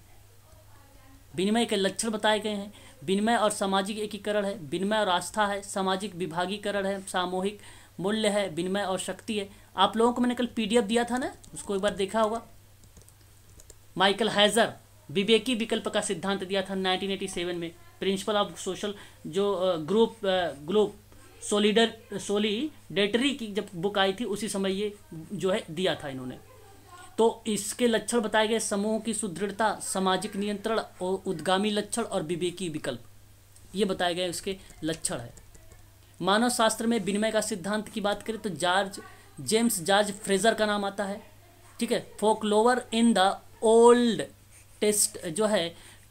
विनिमय के लक्षण बताए गए हैं। विनिमय और सामाजिक एकीकरण है, विनिमय और आस्था है, सामाजिक विभागीकरण है, सामूहिक मूल्य है, विनिमय और शक्ति है। आप लोगों को मैंने कल पीडीएफ दिया था ना, उसको एक बार देखा होगा। माइकल हैजर विवेकी विकल्प का सिद्धांत दिया था 1987 में, प्रिंसिपल ऑफ सोशल जो ग्रुप सोलिडेटरी की जब बुक आई थी उसी समय ये जो है दिया था इन्होंने। तो इसके लक्षण बताए गए, समूह की सुदृढ़ता, सामाजिक नियंत्रण और उद्गामी लक्षण और विवेकी विकल्प, ये बताए गए इसके लक्षण है। मानव शास्त्र में विनिमय का सिद्धांत की बात करें तो जेम्स जॉर्ज फ्रेजर का नाम आता है। ठीक है, फोकलोवर इन द ओल्ड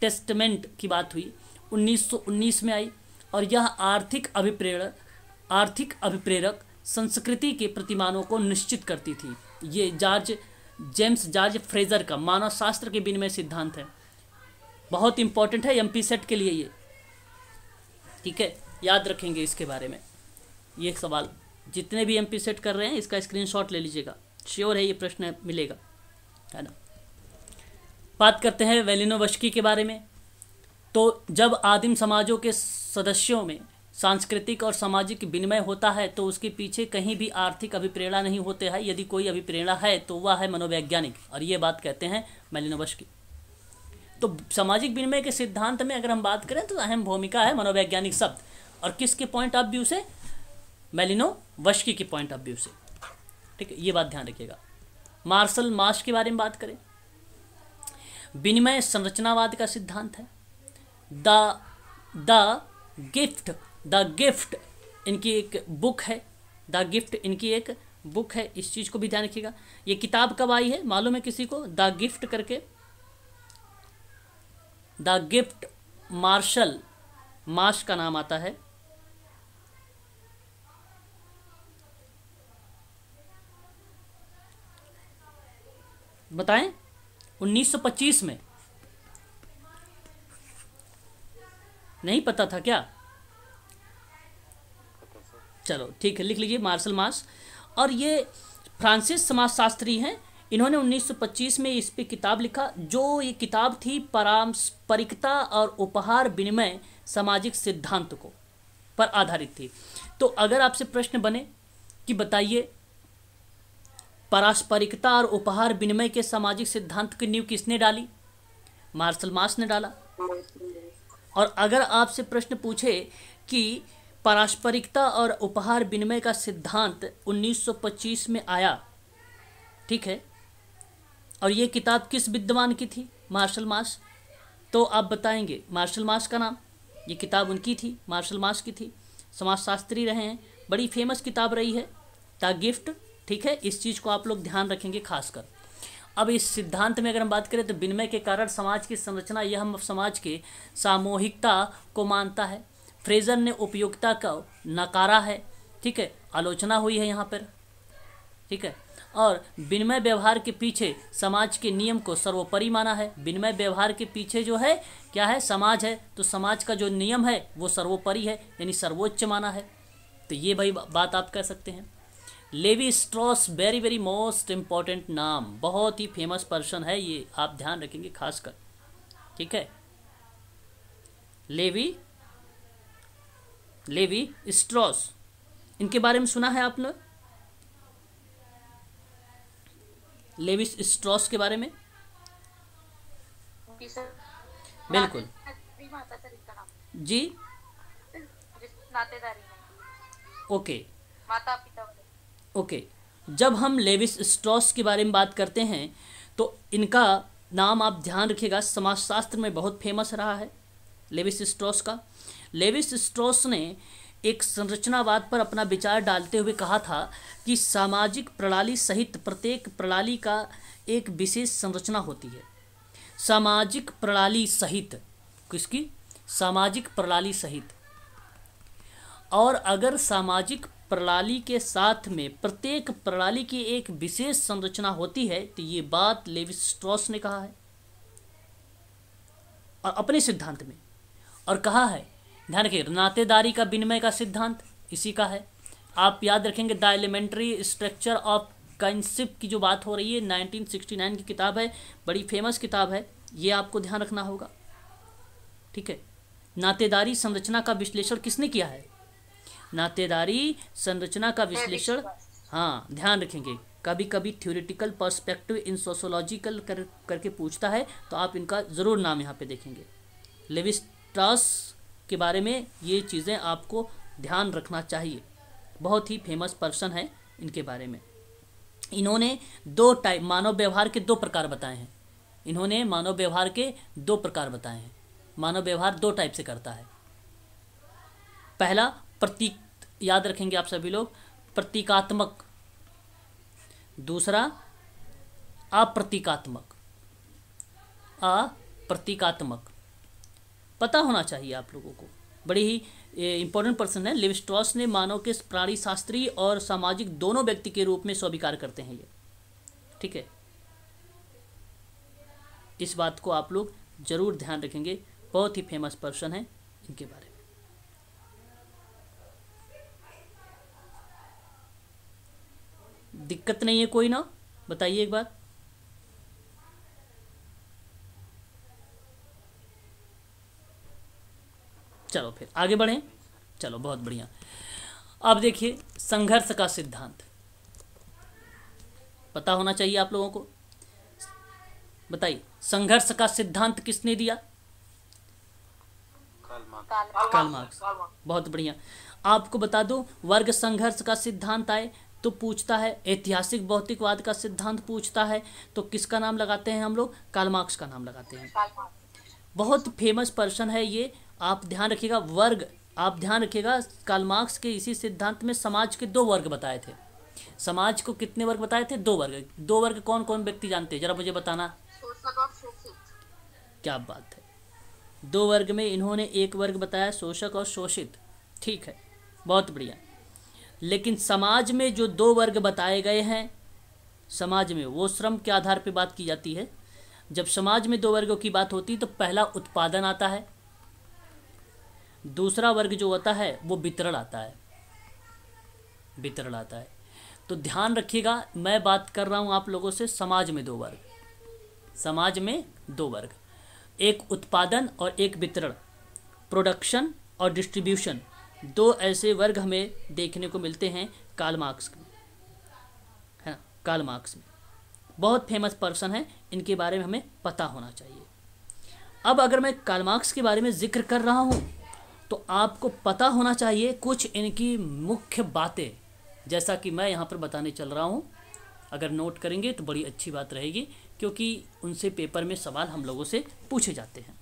टेस्टमेंट की बात हुई, 1919 में आई, और यह आर्थिक अभिप्रेरक संस्कृति के प्रतिमानों को निश्चित करती थी। ये जेम्स जॉर्ज फ्रेजर का मानव शास्त्र के विनिमय सिद्धांत है, बहुत इंपॉर्टेंट है एमपी सेट के लिए ये। ठीक है, याद रखेंगे इसके बारे में। ये सवाल जितने भी एमपी सेट कर रहे हैं इसका स्क्रीनशॉट ले लीजिएगा, श्योर है ये प्रश्न मिलेगा, है ना। बात करते हैं वेलिनोवस्की के बारे में। तो जब आदिम समाजों के सदस्यों में सांस्कृतिक और सामाजिक विनिमय होता है तो उसके पीछे कहीं भी आर्थिक अभिप्रेरणा नहीं होते है। यदि कोई अभिप्रेरणा है तो वह है मनोवैज्ञानिक, और ये बात कहते हैं वेलिनोवस्की। तो सामाजिक विनिमय के सिद्धांत में अगर हम बात करें तो अहम भूमिका है मनोवैज्ञानिक शब्द, और किसके पॉइंट ऑफ व्यू से? वेलिनोवस्की के पॉइंट ऑफ व्यू से। ठीक है, ये बात ध्यान रखिएगा। मार्शल मार्श के बारे में बात करें, विनिमय संरचनावाद का सिद्धांत है। द गिफ्ट इनकी एक बुक है। द गिफ्ट इनकी एक बुक है, इस चीज़ को भी ध्यान रखिएगा। ये किताब कब आई है मालूम है किसी को? द गिफ्ट करके, द गिफ्ट मार्शल मार्श का नाम आता है। बताएं 1925 में। नहीं पता था क्या? चलो ठीक है, लिख लीजिए मार्शल मार्श। और ये फ्रांसीस समाजशास्त्री हैं। इन्होंने 1925 में इस पे किताब लिखा, जो ये किताब थी पारस्परिकता और उपहार विनिमय सामाजिक सिद्धांत को पर आधारित थी। तो अगर आपसे प्रश्न बने कि बताइए पारस्परिकता और उपहार विनिमय के सामाजिक सिद्धांत की नींव किसने डाली? मार्शल मार्श ने डाला। और अगर आपसे प्रश्न पूछे कि पारस्परिकता और उपहार विनिमय का सिद्धांत 1925 में आया, ठीक है, और ये किताब किस विद्वान की थी? Marshall Marsh. तो आप बताएंगे मार्शल मार्श का नाम, ये किताब उनकी थी, मार्शल मार्श की थी, समाजशास्त्री रहे हैं, बड़ी फेमस किताब रही है द गिफ्ट, ठीक है। इस चीज़ को आप लोग ध्यान रखेंगे खासकर। अब इस सिद्धांत में अगर हम बात करें तो विनिमय के कारण समाज की संरचना, यह हम समाज के सामूहिकता को मानता है। फ्रेजर ने उपयोगिता का नकारा है, ठीक है, आलोचना हुई है यहाँ पर, ठीक है। और विनिमय व्यवहार के पीछे समाज के नियम को सर्वोपरि माना है। विनिमय व्यवहार के पीछे जो है क्या है? समाज है। तो समाज का जो नियम है वो सर्वोपरि है, यानी सर्वोच्च माना है। तो ये भाई बात आप कह सकते हैं। Levi Strauss, very very most important नाम, बहुत ही फेमस पर्सन है, ये आप ध्यान रखेंगे खासकर, ठीक है। लेवी स्ट्रॉस, इनके बारे में सुना है आपने? लेवी स्ट्रॉस के बारे में? बिल्कुल जी, ओके, माता पिता। ओके। जब हम लेविस स्ट्रॉस के बारे में बात करते हैं तो इनका नाम आप ध्यान रखिएगा, समाजशास्त्र में बहुत फेमस रहा है लेविस स्ट्रॉस का। लेविस स्ट्रॉस ने एक संरचनावाद पर अपना विचार डालते हुए कहा था कि सामाजिक प्रणाली सहित प्रत्येक प्रणाली का एक विशेष संरचना होती है। सामाजिक प्रणाली सहित, किसकी? सामाजिक प्रणाली सहित। और अगर सामाजिक प्रणाली के साथ में प्रत्येक प्रणाली की एक विशेष संरचना होती है, तो ये बात लेवी स्ट्रॉस ने कहा है और अपने सिद्धांत में, और कहा है, ध्यान रखिए, नातेदारी का विनिमय का सिद्धांत इसी का है। आप याद रखेंगे द एलिमेंट्री स्ट्रक्चर ऑफ काइनशिप की जो बात हो रही है, 1969 की किताब है, बड़ी फेमस किताब है, ये आपको ध्यान रखना होगा, ठीक है। नातेदारी संरचना का विश्लेषण किसने किया है? नातेदारी संरचना का विश्लेषण, हाँ ध्यान रखेंगे, कभी कभी थ्योरेटिकल पर्सपेक्टिव इन सोशोलॉजिकल करके पूछता है, तो आप इनका ज़रूर नाम यहाँ पे देखेंगे। लेवी स्ट्रॉस के बारे में ये चीज़ें आपको ध्यान रखना चाहिए, बहुत ही फेमस पर्सन है इनके बारे में। इन्होंने दो टाइप मानव व्यवहार के दो प्रकार बताए हैं। इन्होंने मानव व्यवहार के दो प्रकार बताए हैं। मानव व्यवहार दो टाइप से करता है। पहला प्रतीक, याद रखेंगे आप सभी लोग, प्रतीकात्मक। दूसरा अप्रतीकात्मक। अप्रतीकात्मक पता होना चाहिए आप लोगों को, बड़ी ही इंपॉर्टेंट पर्सन है। लेवी स्ट्रॉस ने मानव के प्राणी शास्त्री और सामाजिक दोनों व्यक्ति के रूप में स्वीकार करते हैं ये, ठीक है। इस बात को आप लोग जरूर ध्यान रखेंगे, बहुत ही फेमस पर्सन है इनके बारे में। दिक्कत नहीं है कोई ना? बताइए एक बार। चलो फिर आगे बढ़ें। चलो बहुत बढ़िया। अब देखिए संघर्ष का सिद्धांत पता होना चाहिए आप लोगों को। बताइए संघर्ष का सिद्धांत किसने दिया? Karl Marx. बहुत बढ़िया। आपको बता दूं वर्ग संघर्ष का सिद्धांत आए तो पूछता है, ऐतिहासिक भौतिकवाद का सिद्धांत पूछता है तो किसका नाम लगाते हैं हम लोग? कार्ल मार्क्स का नाम लगाते हैं। बहुत फेमस पर्सन है ये, आप ध्यान रखिएगा। वर्ग आप ध्यान रखिएगा, कार्ल मार्क्स के इसी सिद्धांत में समाज के 2 वर्ग बताए थे। समाज को कितने वर्ग बताए थे? 2 वर्ग। 2 वर्ग कौन कौन व्यक्ति जानते हैं, जरा मुझे बताना। शोषक और शोषित। क्या बात है, 2 वर्ग में इन्होंने एक वर्ग बताया, शोषक और शोषित। ठीक है, बहुत बढ़िया। लेकिन समाज में जो 2 वर्ग बताए गए हैं, समाज में वो श्रम के आधार पर बात की जाती है। जब समाज में 2 वर्गों की बात होती है तो पहला उत्पादन आता है, दूसरा वर्ग जो होता है वो वितरण आता है, वितरण आता है। तो ध्यान रखिएगा, मैं बात कर रहा हूँ आप लोगों से समाज में 2 वर्ग, समाज में 2 वर्ग, एक उत्पादन और एक वितरण, प्रोडक्शन और डिस्ट्रीब्यूशन। 2 ऐसे वर्ग हमें देखने को मिलते हैं कार्ल मार्क्स में, है ना। कार्ल मार्क्स में बहुत फेमस पर्सन है, इनके बारे में हमें पता होना चाहिए। अब अगर मैं कार्ल मार्क्स के बारे में जिक्र कर रहा हूँ तो आपको पता होना चाहिए कुछ इनकी मुख्य बातें, जैसा कि मैं यहाँ पर बताने चल रहा हूँ। अगर नोट करेंगे तो बड़ी अच्छी बात रहेगी, क्योंकि उनसे पेपर में सवाल हम लोगों से पूछे जाते हैं।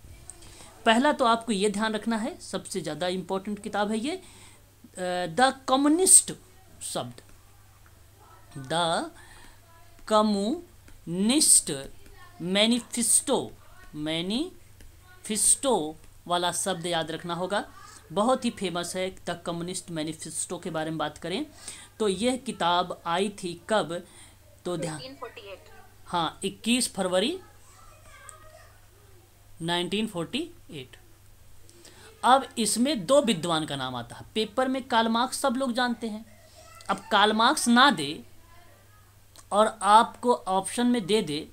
पहला तो आपको ये ध्यान रखना है, सबसे ज़्यादा इम्पोर्टेंट किताब है ये, द कम्युनिस्ट शब्द, द कम्युनिस्ट मैनिफेस्टो, मैनिफेस्टो वाला शब्द याद रखना होगा। बहुत ही फेमस है द कम्युनिस्ट मैनिफेस्टो के बारे में बात करें तो यह किताब आई थी कब? तो ध्यान, 1948। हाँ, 21 फरवरी 1948। अब इसमें 2 विद्वान का नाम आता है पेपर में। कार्ल मार्क्स सब लोग जानते हैं। अब कार्ल मार्क्स ना दे और आपको ऑप्शन में दे दे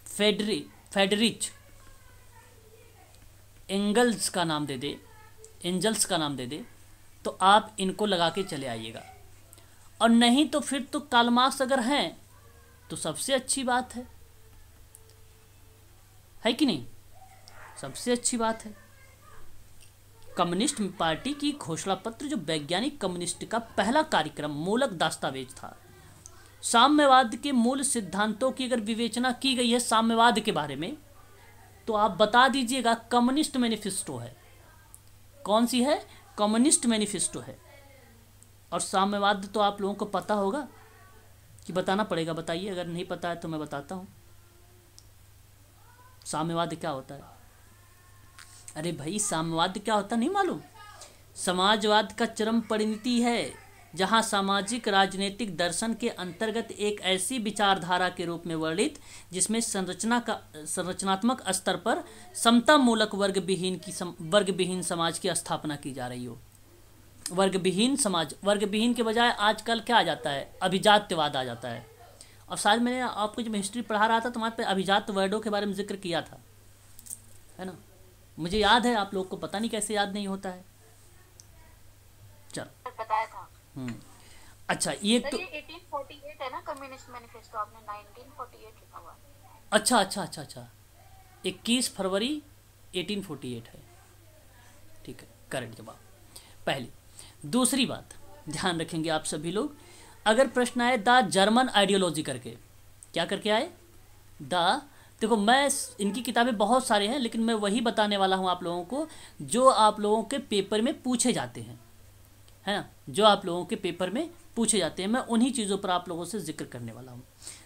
फेडरिच एंगल्स का नाम दे दे, एंजल्स का नाम दे दे, तो आप इनको लगा के चले आइएगा। और नहीं तो फिर तो कार्ल मार्क्स अगर हैं तो सबसे अच्छी बात है कि नहीं? सबसे अच्छी बात है। कम्युनिस्ट पार्टी की घोषणा पत्र जो वैज्ञानिक कम्युनिस्ट का पहला कार्यक्रम मूलक दस्तावेज था। साम्यवाद के मूल सिद्धांतों की अगर विवेचना की गई है साम्यवाद के बारे में, तो आप बता दीजिएगा कम्युनिस्ट मैनिफेस्टो है। कौन सी है? कम्युनिस्ट मैनिफेस्टो है। और साम्यवाद तो आप लोगों को पता होगा कि बताना पड़ेगा? बताइए, अगर नहीं पता है तो मैं बताता हूँ। साम्यवाद क्या होता है? अरे भाई, साम्यवाद क्या होता है नहीं मालूम? समाजवाद का चरम परिणति है, जहाँ सामाजिक राजनीतिक दर्शन के अंतर्गत एक ऐसी विचारधारा के रूप में वर्णित जिसमें संरचनात्मक स्तर पर समता मूलक वर्गविहीन समाज की स्थापना की जा रही हो। वर्गविहीन समाज, वर्गविहीन के बजाय आजकल क्या आ जाता है? अभिजात्यवाद आ जाता है। और शायद मैंने आपको जब हिस्ट्री पढ़ा रहा था तो वहाँ पे अभिजात वर्डों के बारे में जिक्र किया था, है ना। मुझे याद है, आप लोग को पता नहीं कैसे याद नहीं होता है। चलो, बताया था। अच्छा, ये तो 1848 है ना कम्युनिस्ट मैनिफेस्टो, आपने 1948 लिखा हुआ। अच्छा, 21 फरवरी 1848 है। ठीक है, करेक्ट जवाब पहली। दूसरी बात ध्यान रखेंगे आप सभी लोग, अगर प्रश्न आए द जर्मन आइडियोलॉजी करके, क्या करके आए? देखो, मैं इनकी किताबें बहुत सारे हैं, लेकिन मैं वही बताने वाला हूँ आप लोगों को जो आप लोगों के पेपर में पूछे जाते हैं, है ना। जो आप लोगों के पेपर में पूछे जाते हैं, मैं उन्हीं चीज़ों पर आप लोगों से जिक्र करने वाला हूँ।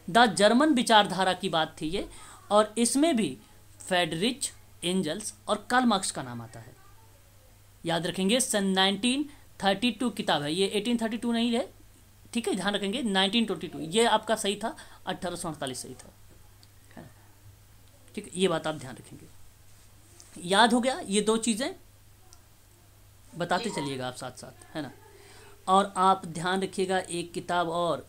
द जर्मन विचारधारा की बात थी ये, और इसमें भी फेडरिच एंजल्स और कार्ल मार्क्स का नाम आता है। याद रखेंगे, सन 1932 किताब है ये, 1832 नहीं है, ठीक है, ध्यान रखेंगे। 1922 ये आपका सही था, 1848 सही था, ठीक है, ये बात आप ध्यान रखेंगे। याद हो गया? ये 2 चीज़ें बताते चलिएगा आप साथ साथ, है ना। और आप ध्यान रखिएगा एक किताब और,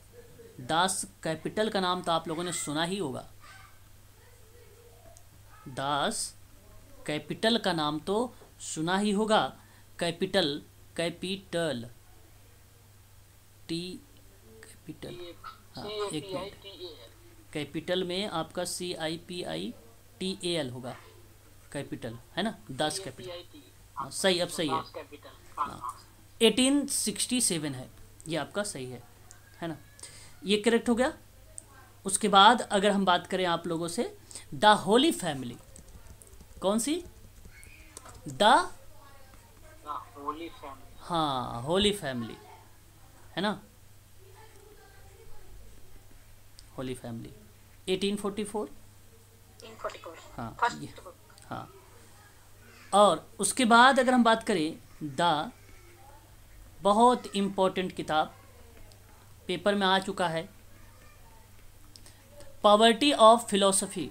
दास कैपिटल का नाम तो आप लोगों ने सुना ही होगा। दास कैपिटल का नाम तो सुना ही होगा। कैपिटल टी कैपिटल, हाँ, एक मिनट, कैपिटल में आपका CIPITAL होगा, कैपिटल, है ना। दास कैपिटल, हाँ सही, अब सही है। हाँ, 1867 है, ये आपका सही है। है ना, ये करेक्ट हो गया। उसके बाद अगर हम बात करें आप लोगों से, द होली फैमिली, कौन सी? The Holi family. हाँ, होली फैमिली, है ना, होली फैमिली 1844। 1844 हाँ फर्स्ट बुक। हाँ। और उसके बाद अगर हम बात करें द, बहुत इम्पोर्टेंट किताब पेपर में आ चुका है, poverty of philosophy,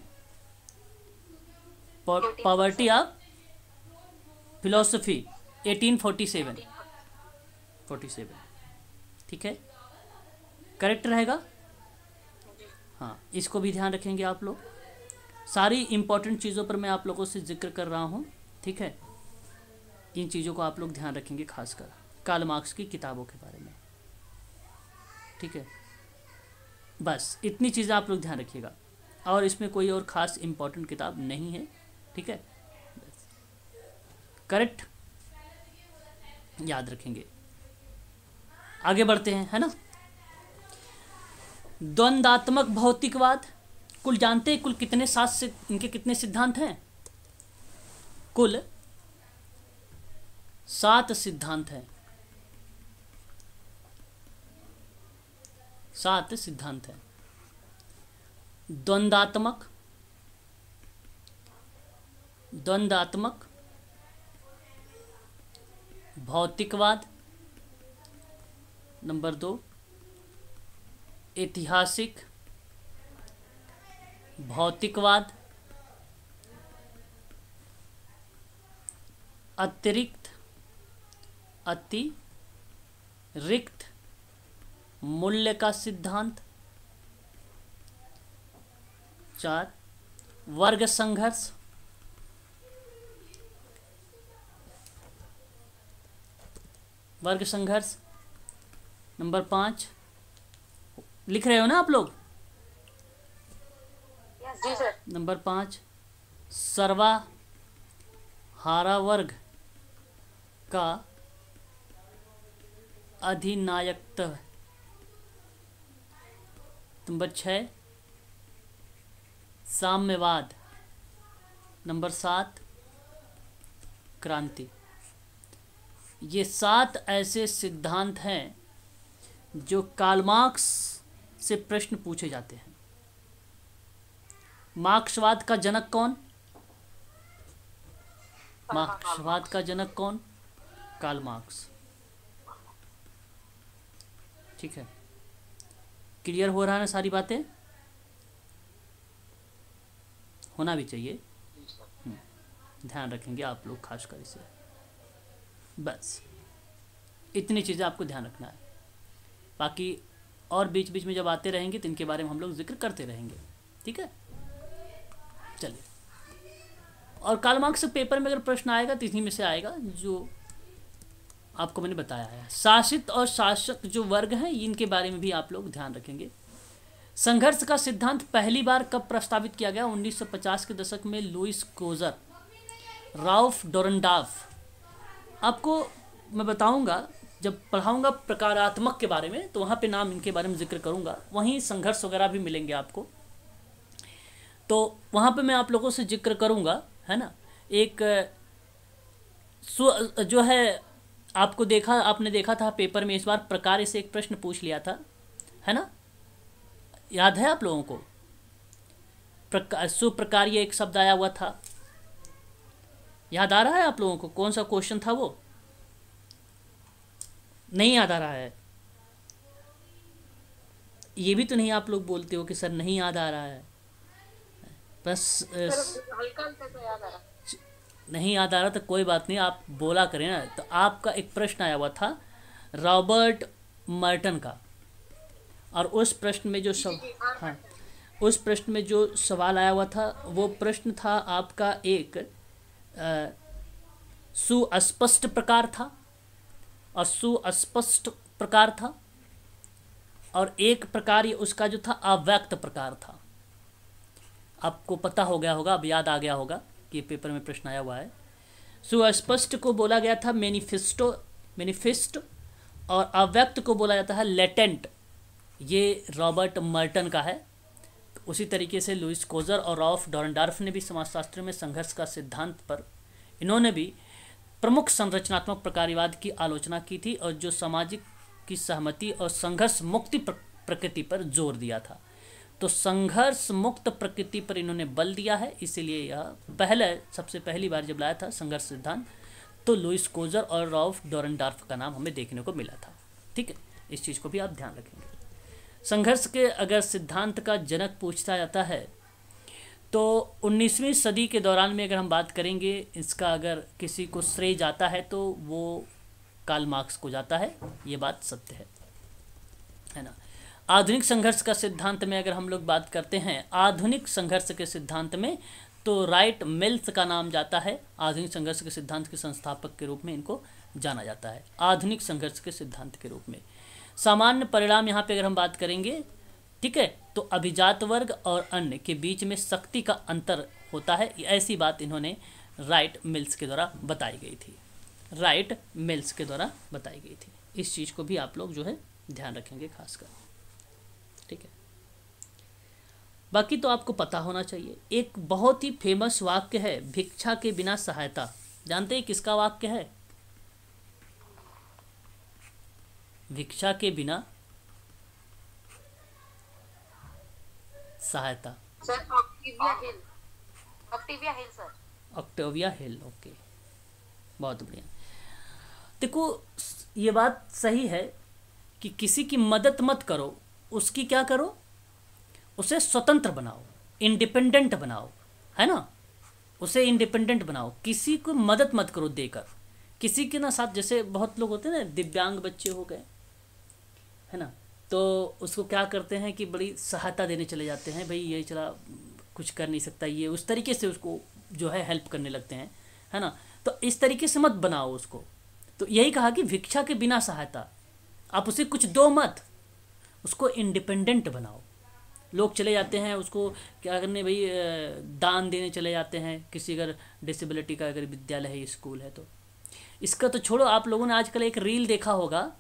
poverty of philosophy 1847। 47, ठीक है, करेक्ट रहेगा। हाँ, इसको भी ध्यान रखेंगे आप लोग। सारी इम्पोर्टेंट चीज़ों पर मैं आप लोगों से जिक्र कर रहा हूँ, ठीक है, इन चीज़ों को आप लोग ध्यान रखेंगे, खासकर कार्ल मार्क्स की किताबों के बारे में, ठीक है। बस इतनी चीज़ें आप लोग ध्यान रखिएगा, और इसमें कोई और ख़ास इम्पोर्टेंट किताब नहीं है, ठीक है, करेक्ट, याद रखेंगे। आगे बढ़ते हैं, है ना। द्वंद्वात्मक भौतिकवाद, कुल जानते हैं कुल कितने इनके कितने सिद्धांत हैं? कुल 7 सिद्धांत हैं, 7 सिद्धांत हैं। द्वंद्वात्मक भौतिकवाद, नंबर 2 ऐतिहासिक भौतिकवाद, अतिरिक्त मूल्य का सिद्धांत, 4 वर्ग संघर्ष, नंबर 5, लिख रहे हो ना आप लोग? जी सर। नंबर 5 सर्वहारा वर्ग का अधिनायकत्व, नंबर 6 साम्यवाद, नंबर 7 क्रांति। ये 7 ऐसे सिद्धांत हैं जो कार्ल मार्क्स से प्रश्न पूछे जाते हैं। मार्क्सवाद का जनक कौन? मार्क्सवाद का जनक कौन? कार्ल मार्क्स, ठीक है। क्लियर हो रहा है ना सारी बातें? होना भी चाहिए, ध्यान रखेंगे आप लोग खासकर इसे। बस इतनी चीज़ें आपको ध्यान रखना है, बाकी और बीच बीच में जब आते रहेंगे तो इनके बारे में हम लोग जिक्र करते रहेंगे, ठीक है। चलिए, और कार्ल मार्क्स से पेपर में अगर प्रश्न आएगा तो इन्हीं में से आएगा जो आपको मैंने बताया है। शासित और शासक जो वर्ग हैं इनके बारे में भी आप लोग ध्यान रखेंगे। संघर्ष का सिद्धांत पहली बार कब प्रस्तावित किया गया? 1950 के दशक में लुईस क्लोजर, राल्फ डोरनडॉर्फ। आपको मैं बताऊंगा जब पढ़ाऊंगा प्रकारात्मक के बारे में, तो वहाँ पे नाम इनके बारे में जिक्र करूंगा, वहीं संघर्ष वगैरह भी मिलेंगे आपको, तो वहाँ पे मैं आप लोगों से जिक्र करूंगा, है ना। एक जो है आपने देखा था पेपर में, इस बार प्रकार से एक प्रश्न पूछ लिया था, है ना, याद है आप लोगों को? सुप्रकार्य एक शब्द आया हुआ था, याद आ रहा है आप लोगों को? कौन सा क्वेश्चन था वो? नहीं याद आ रहा है? ये भी तो नहीं आप लोग बोलते हो कि सर नहीं याद आ रहा है, बस हल्का हल्का तो याद आ रहा। नहीं याद आ रहा तो कोई बात नहीं, आप बोला करें ना। तो आपका एक प्रश्न आया हुआ था रॉबर्ट मर्टन का, और उस प्रश्न में जो उस प्रश्न में जो सवाल आया हुआ था वो प्रश्न था आपका एक सुस्पष्ट प्रकार था, और सुस्पष्ट प्रकार था, और एक प्रकार ये उसका जो था अव्यक्त प्रकार था। आपको पता हो गया होगा, अब याद आ गया होगा कि पेपर में प्रश्न आया हुआ है। सुस्पष्ट को बोला गया था मैनिफेस्ट, और अव्यक्त को बोला जाता है लेटेंट, ये रॉबर्ट मर्टन का है। उसी तरीके से लुइस कोजर और रॉल्फ डॉरेनडॉर्फ ने भी समाजशास्त्र में संघर्ष का सिद्धांत पर इन्होंने भी प्रमुख संरचनात्मक प्रकार्यवाद की आलोचना की थी और जो सामाजिक की सहमति और संघर्ष मुक्ति प्रकृति पर जोर दिया था। तो संघर्ष मुक्त प्रकृति पर इन्होंने बल दिया है, इसीलिए यह सबसे पहली बार जब लाया था संघर्ष सिद्धांत तो लुइस कोजर और रॉल्फ डॉरेनडॉर्फ का नाम हमें देखने को मिला था। ठीक है, इस चीज़ को भी आप ध्यान रखेंगे। संघर्ष के अगर सिद्धांत का जनक पूछता जाता है तो 19वीं सदी के दौरान में अगर हम बात करेंगे, इसका अगर किसी को श्रेय जाता है तो वो कार्ल मार्क्स को जाता है, ये बात सत्य है ना। आधुनिक संघर्ष का सिद्धांत में अगर हम लोग बात करते हैं, आधुनिक संघर्ष के सिद्धांत में तो राइट मिल्स का नाम जाता है। आधुनिक संघर्ष के सिद्धांत के संस्थापक के रूप में इनको जाना जाता है, आधुनिक संघर्ष के सिद्धांत के रूप में। सामान्य परिणाम यहाँ पे अगर हम बात करेंगे, ठीक है, तो अभिजात वर्ग और अन्य के बीच में शक्ति का अंतर होता है, ऐसी बात इन्होंने राइट मिल्स के द्वारा बताई गई थी, राइट मिल्स के द्वारा बताई गई थी। इस चीज़ को भी आप लोग जो है ध्यान रखेंगे खासकर, ठीक है। बाकी तो आपको पता होना चाहिए। एक बहुत ही फेमस वाक्य है, भिक्षा के बिना सहायता। जानते हैं किसका वाक्य है? भिक्षा के बिना सहायता। सर ऑक्टेविया हिल, ऑक्टेविया हिल सर, ऑक्टेविया हिल, ओके, बहुत बढ़िया। देखो ये बात सही है कि किसी की मदद मत करो, उसकी क्या करो, उसे स्वतंत्र बनाओ, इंडिपेंडेंट बनाओ, है ना, उसे इंडिपेंडेंट बनाओ। किसी को मदद मत करो देकर, किसी के ना साथ, जैसे बहुत लोग होते हैं ना, दिव्यांग बच्चे हो गए, है ना, तो उसको क्या करते हैं कि बड़ी सहायता देने चले जाते हैं, भाई ये चला कुछ कर नहीं सकता, ये उस तरीके से उसको जो है हेल्प करने लगते हैं, है ना। तो इस तरीके से मत बनाओ उसको। तो यही कहा कि भिक्षा के बिना सहायता, आप उसे कुछ दो मत, उसको इंडिपेंडेंट बनाओ। लोग चले जाते हैं उसको क्या करने, भाई दान देने चले जाते हैं, किसी अगर डिसेबिलिटी का अगर विद्यालय है, स्कूल है, तो इसका तो छोड़ो। आप लोगों ने आजकल एक रील देखा होगा,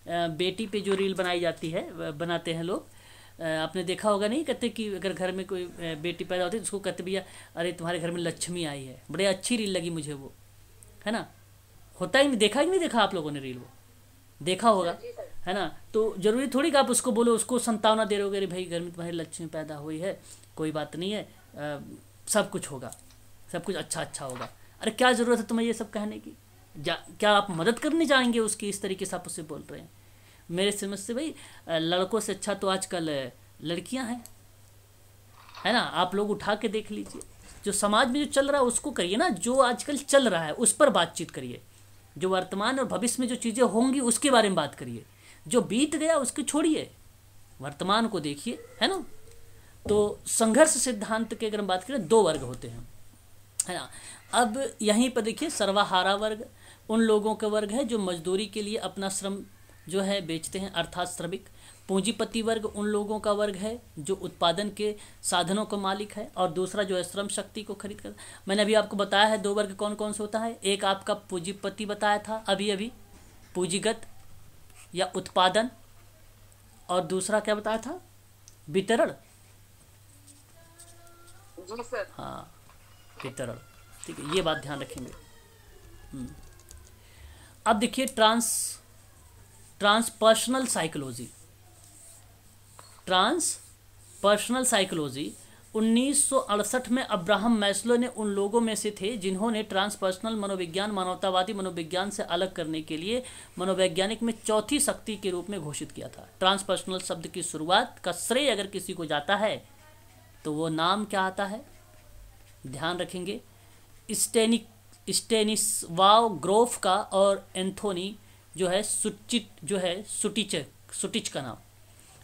बेटी पे जो रील बनाई जाती है, बनाते हैं लोग, आपने देखा होगा नहीं, कहते कि अगर घर में कोई बेटी पैदा होती है तो उसको कहते भैया अरे तुम्हारे घर में लक्ष्मी आई है। बड़े अच्छी रील लगी मुझे वो, है ना। होता ही नहीं, देखा ही नहीं देखा आप लोगों ने रील? वो देखा होगा, है ना। तो जरूरी थोड़ी कि आप उसको बोलो, उसको संतावना दे रहोगे, अरे भाई घर में तुम्हारी लक्ष्मी पैदा हुई है, कोई बात नहीं है, सब कुछ होगा, सब कुछ अच्छा अच्छा होगा। अरे क्या ज़रूरत है तुम्हें ये सब कहने की? क्या आप मदद करने जाएंगे उसकी? इस तरीके से आप उससे बोल रहे हैं। मेरे समझ से भाई लड़कों से अच्छा तो आजकल लड़कियां हैं, है ना। आप लोग उठा के देख लीजिए, जो समाज में जो चल रहा है उसको करिए ना, जो आजकल चल रहा है उस पर बातचीत करिए, जो वर्तमान और भविष्य में जो चीज़ें होंगी उसके बारे में बात करिए, जो बीत गया उसको छोड़िए, वर्तमान को देखिए, है ना। तो संघर्ष सिद्धांत के अगर हम बात करें, दो वर्ग होते हैं, है ना। अब यहीं पर देखिए, सर्वहारा वर्ग उन लोगों का वर्ग है जो मजदूरी के लिए अपना श्रम जो है बेचते हैं, अर्थात श्रमिक। पूंजीपति वर्ग उन लोगों का वर्ग है जो उत्पादन के साधनों का मालिक है, और दूसरा जो है श्रम शक्ति को खरीद कर। मैंने अभी आपको बताया है दो वर्ग कौन कौन से होता है। एक आपका पूंजीपति बताया था अभी अभी, पूंजीगत या उत्पादन, और दूसरा क्या बताया था, वितरण। जी सर। हाँ, वितरण, ठीक है, ये बात ध्यान रखेंगे। अब देखिए ट्रांसपर्सनल साइकोलॉजी। ट्रांसपर्सनल साइकोलॉजी 1968 में अब्राहम मैस्लो ने उन लोगों में से थे जिन्होंने ट्रांसपर्सनल मनोविज्ञान मानवतावादी मनोविज्ञान से अलग करने के लिए मनोवैज्ञानिक में चौथी शक्ति के रूप में घोषित किया था। ट्रांसपर्सनल शब्द की शुरुआत का श्रेय अगर किसी को जाता है तो वो नाम क्या आता है, ध्यान रखेंगे, स्टेनिस्लाव ग्रोफ का और एंथोनी जो है सुटिच का नाम,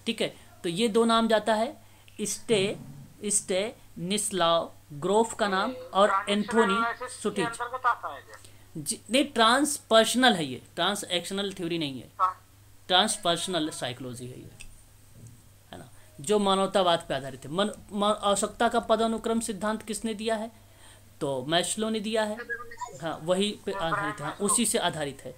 ठीक है। तो ये दो नाम जाता है, स्टेनिस्लाव ग्रोफ का नाम और एंथोनी सुटिच। नहीं, ट्रांसपर्सनल है ये, ट्रांसएक्शनल थ्योरी नहीं है, ट्रांसपर्सनल साइकोलॉजी है ये, है ना, जो मानवतावाद पे आधारित है। आवश्यकता का पदानुक्रम सिद्धांत किसने दिया है? तो मैस्लो ने दिया है, हाँ, वही पे आधारित है, हाँ, उसी से आधारित है।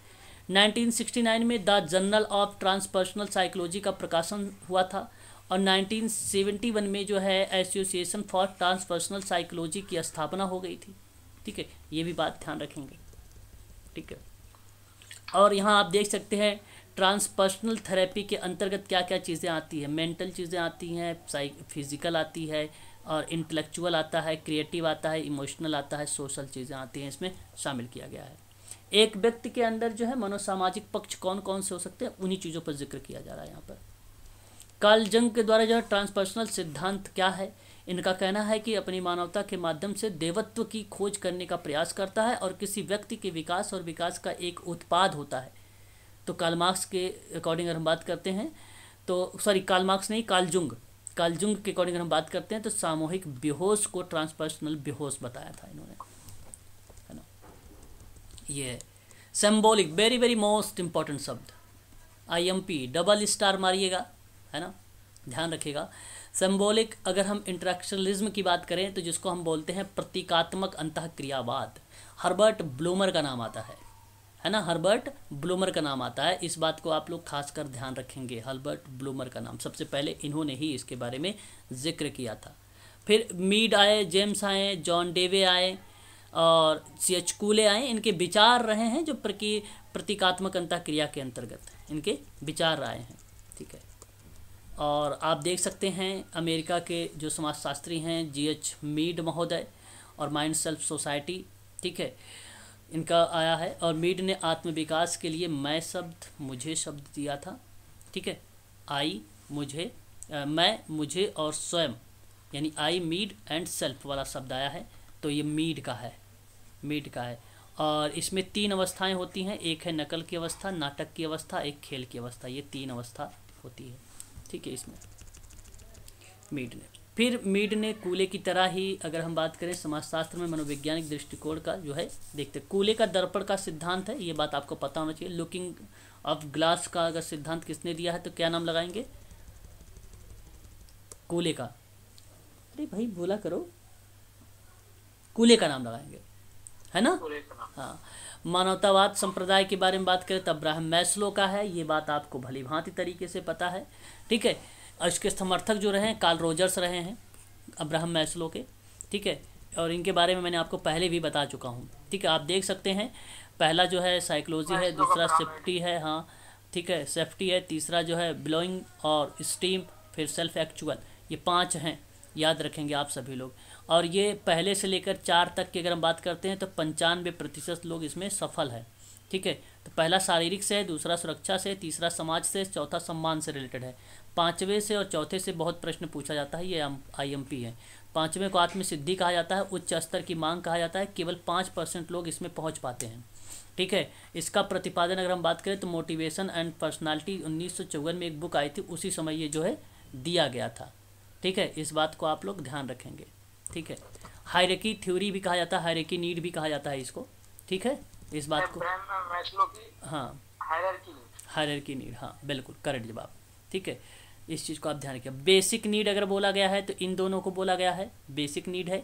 1969 में द जर्नल ऑफ ट्रांसपर्सनल साइकोलॉजी का प्रकाशन हुआ था और 1971 में जो है एसोसिएशन फॉर ट्रांसपर्सनल साइकोलॉजी की स्थापना हो गई थी। ठीक है, ये भी बात ध्यान रखेंगे। ठीक है, और यहाँ आप देख सकते हैं ट्रांसपर्सनल थेरेपी के अंतर्गत क्या क्या चीज़ें आती हैं। मेंटल चीज़ें आती हैं, फिजिकल आती है, और इंटेलेक्चुअल आता है, क्रिएटिव आता है, इमोशनल आता है, सोशल चीज़ें आती हैं, इसमें शामिल किया गया है। एक व्यक्ति के अंदर जो है मनोसामाजिक पक्ष कौन कौन से हो सकते हैं, उन्हीं चीज़ों पर जिक्र किया जा रहा है यहाँ पर। कार्ल जंग के द्वारा जो है ट्रांसपर्सनल सिद्धांत क्या है, इनका कहना है कि अपनी मानवता के माध्यम से देवत्व की खोज करने का प्रयास करता है और किसी व्यक्ति के विकास और विकास का एक उत्पाद होता है। तो कार्ल मार्क्स के अकॉर्डिंग अगर हम बात करते हैं तो कार्ल मार्क्स नहीं, कार्ल जुंग के अकॉर्डिंग अगर हम बात करते हैं तो सामूहिक बेहोश को ट्रांसपर्सनल बेहोश बताया था इन्होंने, है ना। ये symbolic, very very most important शब्द, IMP डबल स्टार मारिएगा, है ना, ध्यान रखिएगा। सिंबॉलिक, अगर हम इंटरेक्शनलिज्म की बात करें तो जिसको हम बोलते हैं प्रतीकात्मक अंतःक्रियावाद, हर्बर्ट ब्लूमर का नाम आता है ना, हर्बर्ट ब्लूमर का नाम आता है। इस बात को आप लोग खासकर ध्यान रखेंगे, हर्बर्ट ब्लूमर का नाम, सबसे पहले इन्होंने ही इसके बारे में जिक्र किया था। फिर मीड आए, जेम्स आए, जॉन डेवे आए और CH कूले आए। इनके विचार रहे हैं जो प्रतीकात्मक अंतःक्रिया के अंतर्गत इनके विचार आए हैं। ठीक है, और आप देख सकते हैं अमेरिका के जो समाजशास्त्री हैं GH मीड महोदय और माइंड सेल्फ सोसाइटी, ठीक है, इनका आया है। और मीड ने आत्मविकास के लिए मैं शब्द, मुझे शब्द दिया था। ठीक है, आई, मुझे, मैं, मुझे और स्वयं, यानी आई, मीड एंड सेल्फ वाला शब्द आया है। तो ये मीड का है। और इसमें 3 अवस्थाएं होती हैं, एक है नकल की अवस्था, नाटक की अवस्था, एक खेल की अवस्था, ये 3 अवस्था होती है। ठीक है, इसमें मीड ने कूले की तरह ही अगर हम बात करें समाजशास्त्र में मनोवैज्ञानिक दृष्टिकोण का जो है देखते, कूले का दर्पण का सिद्धांत है, ये बात आपको पता होना चाहिए। लुकिंग ऑफ ग्लास का अगर सिद्धांत किसने दिया है तो क्या नाम लगाएंगे, कूले का। अरे भाई बोला करो, कूले का नाम लगाएंगे, है ना। हाँ, मानवतावाद संप्रदाय के बारे में बात करें तो अब्राहम मैस्लो का है, ये बात आपको भली भांति तरीके से पता है। ठीक है, और इसके समर्थक जो रहे हैं कार्ल रोजर्स रहे हैं अब्राहम मैस्लो के। ठीक है, और इनके बारे में मैंने आपको पहले भी बता चुका हूँ। ठीक है, आप देख सकते हैं पहला जो है साइकोलॉजी है, दूसरा सेफ्टी है, हाँ ठीक है, सेफ्टी है, तीसरा जो है बिलोइंग और स्टीम, फिर सेल्फ एक्चुअल, ये 5 हैं, याद रखेंगे आप सभी लोग। और ये पहले से लेकर 4 तक की अगर हम बात करते हैं तो 95% लोग इसमें सफल है। ठीक है, तो पहला शारीरिक से है, दूसरा सुरक्षा से, तीसरा समाज से, चौथा सम्मान से रिलेटेड है। 5वें से और चौथे से बहुत प्रश्न पूछा जाता है, ये IMP है। 5वें को आत्मसिद्धि कहा जाता है, उच्च स्तर की मांग कहा जाता है, केवल 5% लोग इसमें पहुंच पाते हैं। ठीक है, इसका प्रतिपादन अगर हम बात करें तो मोटिवेशन एंड पर्सनालिटी 1954 में एक बुक आई थी, उसी समय ये जो है दिया गया था। ठीक है, इस बात को आप लोग ध्यान रखेंगे। ठीक है, हायरार्की थ्योरी भी कहा जाता है, हायरार्की नीड भी कहा जाता है इसको। ठीक है, इस बात को, हाँ हायरार्की नीड, हाँ बिल्कुल करेक्ट जवाब। ठीक है, इस चीज़ को आप ध्यान रखिए। बेसिक नीड अगर बोला गया है तो इन दोनों को बोला गया है बेसिक नीड है,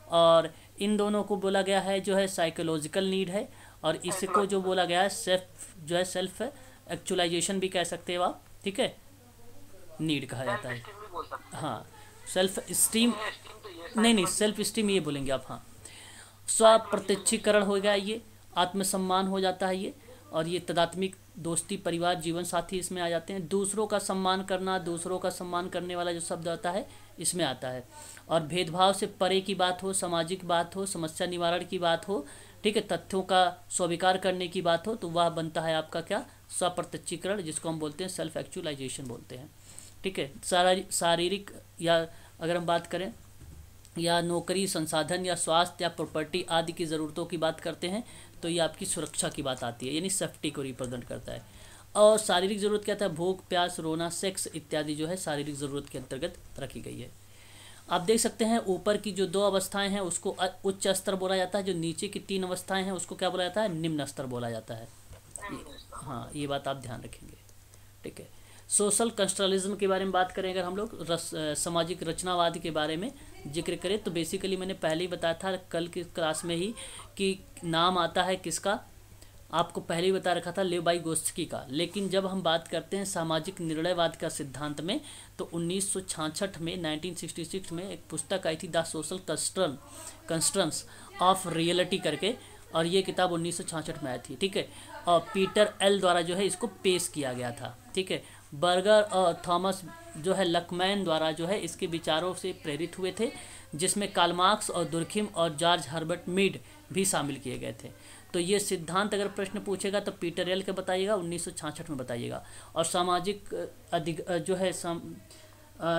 और इन दोनों को बोला गया है जो है साइकोलॉजिकल नीड है, और इसको जो बोला गया है सेल्फ एक्चुअलाइजेशन भी कह सकते हो आप। ठीक है, नीड कहा जाता है, हाँ सेल्फ स्टीम नहीं सेल्फ स्टीम ये बोलेंगे आप, हाँ स्व प्रत्यक्षीकरण हो गया, ये आत्मसम्मान हो जाता है ये, और ये तदात्मिक दोस्ती, परिवार, जीवन साथी इसमें आ जाते हैं। दूसरों का सम्मान करना, दूसरों का सम्मान करने वाला जो शब्द आता है इसमें आता है। और भेदभाव से परे की बात हो, सामाजिक बात हो, समस्या निवारण की बात हो, ठीक है, तथ्यों का स्वीकार करने की बात हो, तो वह बनता है आपका क्या, स्वप्रत्यक्षीकरण, जिसको हम बोलते हैं सेल्फ एक्चुअलाइजेशन बोलते हैं। ठीक है, शारीरिक या अगर हम बात करें या नौकरी, संसाधन या स्वास्थ्य या प्रॉपर्टी आदि की ज़रूरतों की बात करते हैं तो ये आपकी सुरक्षा की बात आती है, यानी सेफ्टी को रिप्रेजेंट करता है। और शारीरिक ज़रूरत क्या था, भूख, प्यास, रोना, सेक्स इत्यादि जो है शारीरिक ज़रूरत के अंतर्गत रखी गई है। आप देख सकते हैं ऊपर की जो 2 अवस्थाएं हैं उसको उच्च स्तर बोला जाता है, जो नीचे की 3 अवस्थाएं हैं उसको क्या बोला जाता है, निम्न स्तर बोला जाता है। हाँ, ये बात आप ध्यान रखेंगे। ठीक है, सोशल कंस्ट्रक्शनलिज्म के बारे में बात करें अगर हम लोग सामाजिक रचनावाद के बारे में जिक्र करें तो बेसिकली मैंने पहले ही बताया था कल की क्लास में ही कि नाम आता है किसका, आपको पहले ही बता रखा था लेवाइगोत्स्की का। लेकिन जब हम बात करते हैं सामाजिक निर्णयवाद का सिद्धांत में, तो 1966 में 1966 में एक पुस्तक आई थी the social constructs of reality करके, और ये किताब 1966 में आई थी, ठीक है। और पीटर एल द्वारा जो है इसको पेश किया गया था, ठीक है। बर्गर और थॉमस जो है लकमैन द्वारा जो है इसके विचारों से प्रेरित हुए थे, जिसमें कार्ल मार्क्स और दुर्खिम और जॉर्ज हर्बर्ट मीड भी शामिल किए गए थे। तो ये सिद्धांत अगर प्रश्न पूछेगा तो पीटर एल के बताइएगा, 1966 में बताइएगा। और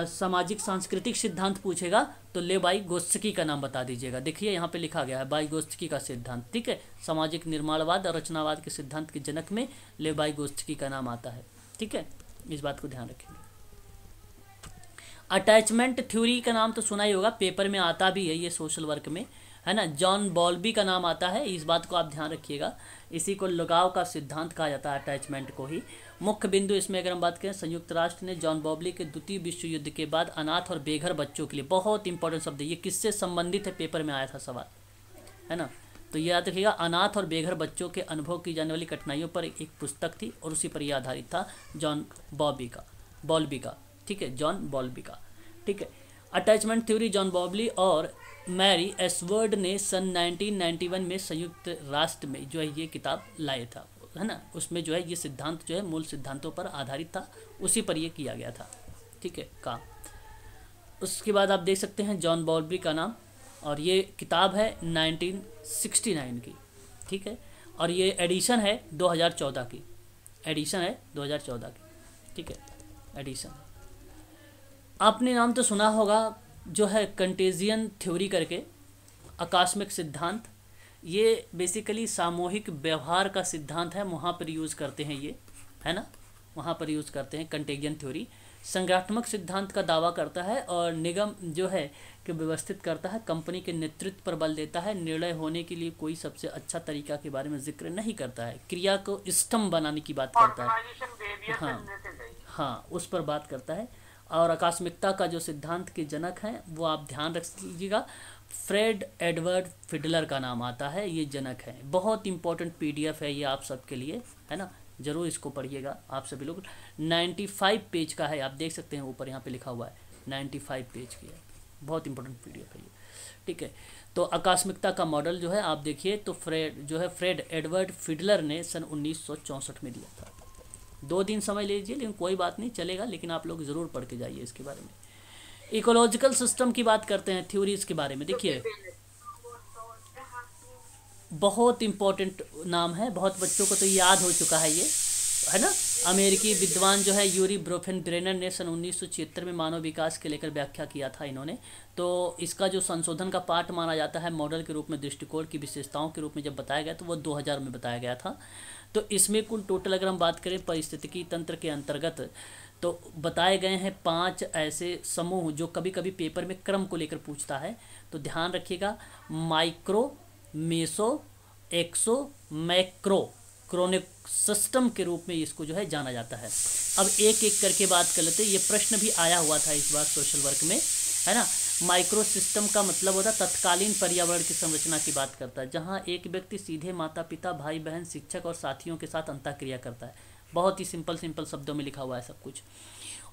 सामाजिक सांस्कृतिक सिद्धांत पूछेगा तो लेवाइगोत्स्की का नाम बता दीजिएगा। देखिए यहाँ पे लिखा गया है वाइगोत्स्की का सिद्धांत, ठीक है। सामाजिक निर्माणवाद और रचनावाद के सिद्धांत के जनक में लेवाइगोत्स्की का नाम आता है, ठीक है। इस बात को ध्यान रखेंगे। अटैचमेंट थ्योरी का नाम तो सुना ही होगा, पेपर में आता भी है ये सोशल वर्क में, है ना। जॉन बॉल्बी का नाम आता है, इस बात को आप ध्यान रखिएगा। इसी को लगाव का सिद्धांत कहा जाता है, अटैचमेंट को ही। मुख्य बिंदु इसमें अगर हम बात करें, संयुक्त राष्ट्र ने जॉन बॉल्बी के द्वितीय विश्व युद्ध के बाद अनाथ और बेघर बच्चों के लिए, बहुत इंपॉर्टेंट शब्द है ये, किससे संबंधित है, पेपर में आया था सवाल, है ना। तो ये याद रखिएगा, अनाथ और बेघर बच्चों के अनुभव की जाने वाली कठिनाइयों पर एक पुस्तक थी और उसी पर यह आधारित था, जॉन बॉल्बी का, ठीक है, जॉन बॉल्बी का, ठीक है। अटैचमेंट थ्योरी जॉन बॉल्बी और मैरी एसवर्ड ने सन 1991 में संयुक्त राष्ट्र में जो है ये किताब लाए था, है ना। उसमें जो है ये सिद्धांत जो है मूल सिद्धांतों पर आधारित था, उसी पर ये किया गया था, ठीक है, काम। उसके बाद आप देख सकते हैं जॉन बॉल्बी का नाम, और ये किताब है 1969 की, ठीक है। और ये एडिशन है 2014 की, एडिशन है 2014 की, ठीक है, एडिशन। आपने नाम तो सुना होगा जो है कंटेजियन थ्योरी करके, आकस्मिक सिद्धांत। ये बेसिकली सामूहिक व्यवहार का सिद्धांत है, वहाँ पर यूज़ करते हैं ये, है ना, वहाँ पर यूज़ करते हैं कंटेजियन थ्योरी। संगठनात्मक सिद्धांत का दावा करता है और निगम जो है कि व्यवस्थित करता है, कंपनी के नेतृत्व पर बल देता है, निर्णय होने के लिए कोई सबसे अच्छा तरीका के बारे में जिक्र नहीं करता है, क्रिया को स्तंभ बनाने की बात करता है, हाँ उस पर बात करता है। और आकस्मिकता का जो सिद्धांत के जनक हैं वो आप ध्यान रख लीजिएगा, फ्रेड एडवर्ड फिडलर का नाम आता है, ये जनक है। बहुत इंपॉर्टेंट पीडीएफ है ये आप सबके लिए, है ना, जरूर इसको पढ़िएगा आप सभी लोग। 95 पेज का है, आप देख सकते हैं ऊपर यहाँ पे लिखा हुआ है 95 पेज की है, बहुत इंपॉर्टेंट पीडीएफ है ये, ठीक है। तो आकस्मिकता का मॉडल जो है आप देखिए, तो फ्रेड एडवर्ड फिडलर ने सन 1964 में दिया था। 2 दिन समय लीजिए, लेकिन कोई बात नहीं, चलेगा, लेकिन आप लोग ज़रूर पढ़ के जाइए इसके बारे में। इकोलॉजिकल सिस्टम की बात करते हैं, थ्योरीज के बारे में। देखिए बहुत इंपॉर्टेंट नाम है, बहुत बच्चों को तो याद हो चुका है ये, है ना। अमेरिकी विद्वान जो है यूरी ब्रोफेन-ब्रेनर ने सन 1976 में मानव विकास के लेकर व्याख्या किया था इन्होंने। तो इसका जो संशोधन का पार्ट माना जाता है, मॉडल के रूप में दृष्टिकोण की विशेषताओं के रूप में जब बताया गया, तो वो 2000 में बताया गया था। तो इसमें कुल टोटल अगर हम बात करें पारिस्थितिकी तंत्र के अंतर्गत, तो बताए गए हैं 5 ऐसे समूह जो कभी कभी पेपर में क्रम को लेकर पूछता है। तो ध्यान रखिएगा, माइक्रो, मेसो, एक्सो, मैक्रो क्रोनिक सिस्टम के रूप में इसको जो है जाना जाता है। अब एक एक करके बात कर लेते हैं, ये प्रश्न भी आया हुआ था इस बार सोशल वर्क में, है ना। माइक्रो सिस्टम का मतलब होता है तत्कालीन पर्यावरण की संरचना की बात करता है, जहाँ एक व्यक्ति सीधे माता पिता, भाई बहन, शिक्षक और साथियों के साथ अंतःक्रिया करता है। बहुत ही सिंपल शब्दों में लिखा हुआ है सब कुछ।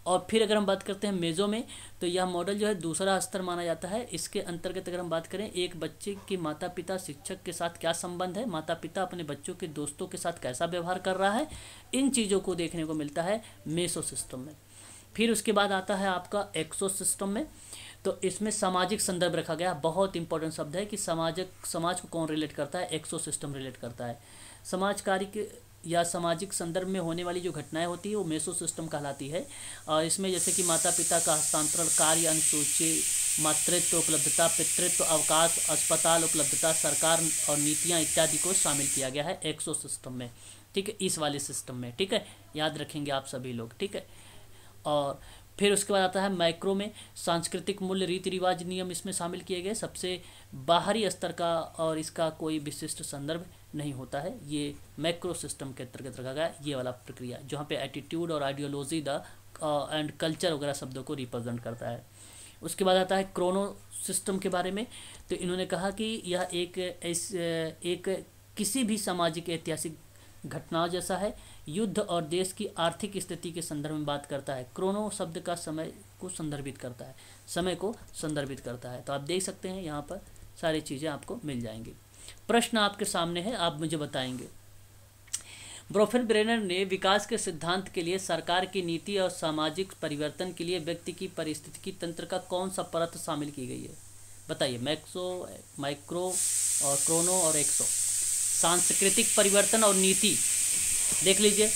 और फिर अगर हम बात करते हैं मेजो में, तो यह मॉडल जो है दूसरा स्तर माना जाता है। इसके अंतर्गत अगर हम बात करें, एक बच्चे के माता पिता, शिक्षक के साथ क्या संबंध है, माता पिता अपने बच्चों के दोस्तों के साथ कैसा व्यवहार कर रहा है, इन चीज़ों को देखने को मिलता है मेसो सिस्टम में। फिर उसके बाद आता है आपका एक्सो सिस्टम में, तो इसमें सामाजिक संदर्भ रखा गया। बहुत इंपॉर्टेंट शब्द है कि समाज को कौन रिलेट करता है, एक्सो सिस्टम रिलेट करता है। समाज कार्य के या सामाजिक संदर्भ में होने वाली जो घटनाएं होती है वो मेसो सिस्टम कहलाती है। और इसमें जैसे कि माता पिता का हस्तांतरण, कार्य अनुसूची, मातृत्व उपलब्धता, पितृत्व, अवकाश, अस्पताल उपलब्धता, सरकार और नीतियां इत्यादि को शामिल किया गया है एक्सो सिस्टम में, ठीक है, इस वाले सिस्टम में, ठीक है, याद रखेंगे आप सभी लोग, ठीक है। और फिर उसके बाद आता है माइक्रो में, सांस्कृतिक मूल्य, रीति रिवाज, नियम इसमें शामिल किए गए, सबसे बाहरी स्तर का और इसका कोई विशिष्ट संदर्भ नहीं होता है। ये मैक्रो सिस्टम के अंतर्गत रखा गया ये वाला प्रक्रिया, जहाँ पे एटीट्यूड और आइडियोलॉजी द एंड कल्चर वगैरह शब्दों को रिप्रेजेंट करता है। उसके बाद आता है क्रोनो सिस्टम के बारे में। तो इन्होंने कहा कि यह एक किसी भी सामाजिक ऐतिहासिक घटनाओं जैसा है। युद्ध और देश की आर्थिक स्थिति के संदर्भ में बात करता है। क्रोनो शब्द का समय को संदर्भित करता है, समय को संदर्भित करता है। तो आप देख सकते हैं यहाँ पर सारी चीज़ें आपको मिल जाएंगी। प्रश्न आपके सामने है, आप मुझे बताएंगे। ब्रोफेन ब्रेनर ने विकास के सिद्धांत के लिए सरकार की नीति और सामाजिक परिवर्तन के लिए व्यक्ति की पारिस्थितिकी तंत्र का कौन सा परत शामिल की गई है? बताइए। मैक्सो, माइक्रो और क्रोनो और एक्सो। सांस्कृतिक परिवर्तन और नीति देख लीजिए,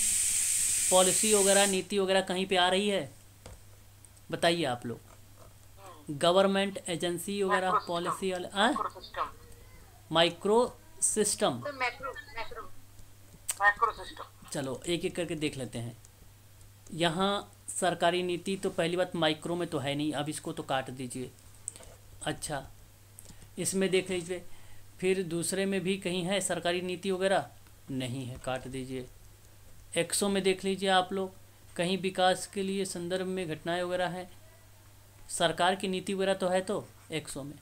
पॉलिसी वगैरह, नीति वगैरह कहीं पे आ रही है? बताइए आप लोग। गवर्नमेंट एजेंसी वगैरह, पॉलिसी वाले, माइक्रो सिस्टम, मैक्रो सिस्टम। चलो एक एक करके देख लेते हैं। यहाँ सरकारी नीति तो पहली बात माइक्रो में तो है नहीं, अब इसको तो काट दीजिए। अच्छा, इसमें देख लीजिए, फिर दूसरे में भी कहीं है सरकारी नीति वगैरह? नहीं है, काट दीजिए। एक्सो में देख लीजिए आप लोग, कहीं विकास के लिए संदर्भ में घटनाएं वगैरह हैं, सरकार की नीति वगैरह तो है तो एक्सो में।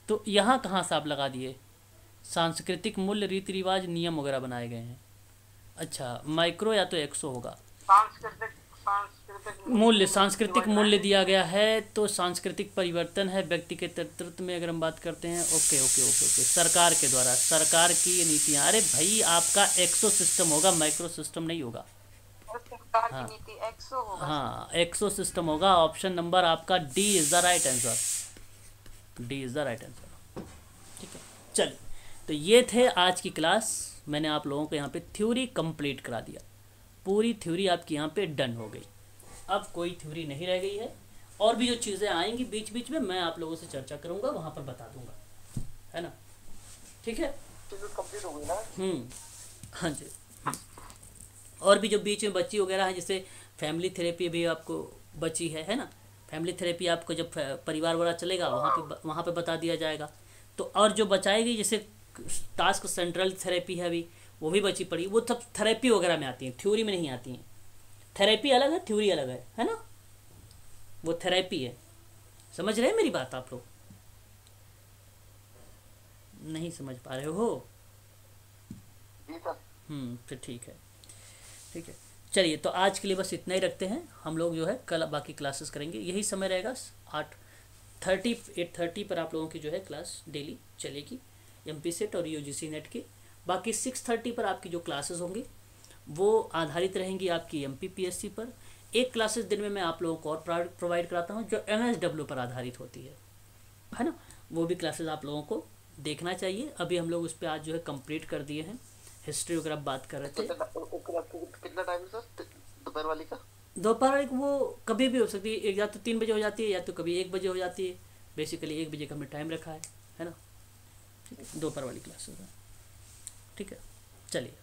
तो यहाँ कहाँ से आप लगा दिए? सांस्कृतिक मूल्य, रीति रिवाज, नियम वगैरह बनाए गए हैं। अच्छा, माइक्रो या तो एक्सो होगा। मूल्य, सांस्कृतिक मूल्य दिया गया है, तो सांस्कृतिक परिवर्तन है व्यक्ति के नेतृत्व में अगर हम बात करते हैं। ओके ओके ओके ओके, सरकार के द्वारा, सरकार की ये नीतियाँ। अरे भाई, आपका एक्सो सिस्टम होगा, माइक्रो सिस्टम नहीं होगा। सरकार की नीति एक्सो होगा। हाँ, एक्सो सिस्टम होगा। ऑप्शन नंबर आपका D is the right answer. D is the right answer. ठीक है, चलिए, तो ये थे आज की क्लास। मैंने आप लोगों को यहाँ पे थ्योरी कंप्लीट करा दिया। पूरी थ्योरी आपकी यहाँ पे डन हो गई। अब कोई थ्योरी नहीं रह गई है, और भी जो चीज़ें आएंगी बीच बीच में मैं आप लोगों से चर्चा करूँगा, वहाँ पर बता दूँगा, है ना? ठीक है, कंप्लीट हो गई ना? हाँ जी। और भी जो बीच में बच्ची वगैरह है, जैसे फैमिली थेरेपी भी आपको बची है ना? फैमिली थेरेपी आपको जब परिवार वाला चलेगा वहाँ पे बता दिया जाएगा। तो और जो बचाएगी, जैसे टास्क सेंट्रल थेरेपी है अभी, वो भी बची पड़ी। वो सब थेरेपी वगैरह में आती हैं, थ्योरी में नहीं आती हैं। थेरेपी अलग है, थ्योरी अलग है ना? वो थेरेपी है। समझ रहे हैं मेरी बात आप लोग? नहीं समझ पा रहे हो? फिर ठीक है, ठीक है। चलिए, तो आज के लिए बस इतना ही रखते हैं। हम लोग जो है कल बाकी क्लासेस करेंगे, यही समय रहेगा। 8:30 पर आप लोगों की जो है क्लास डेली चलेगी, एमपी सेट और यूजीसी नेट की। बाकी 6:30 पर आपकी जो क्लासेस होंगी वो आधारित रहेंगी आपकी एमपीपीएससी पर। एक क्लासेस दिन में मैं आप लोगों को और प्रोवाइड कराता हूँ जो एमएसडब्ल्यू पर आधारित होती है ना? वो भी क्लासेस आप लोगों को देखना चाहिए। अभी हम लोग उस पर आज जो है कंप्लीट कर दिए हैं। हिस्ट्री वगैरह बात कर रहे थे। कितना टाइम है सर दोपहर वाली का? दोपहर वाली वो कभी भी हो सकती है, या तो 3 बजे हो जाती है या तो कभी 1 बजे हो जाती है। बेसिकली 1 बजे का हमने टाइम रखा है ना? दोपहर वाली क्लासेस है, ठीक है। चलिए।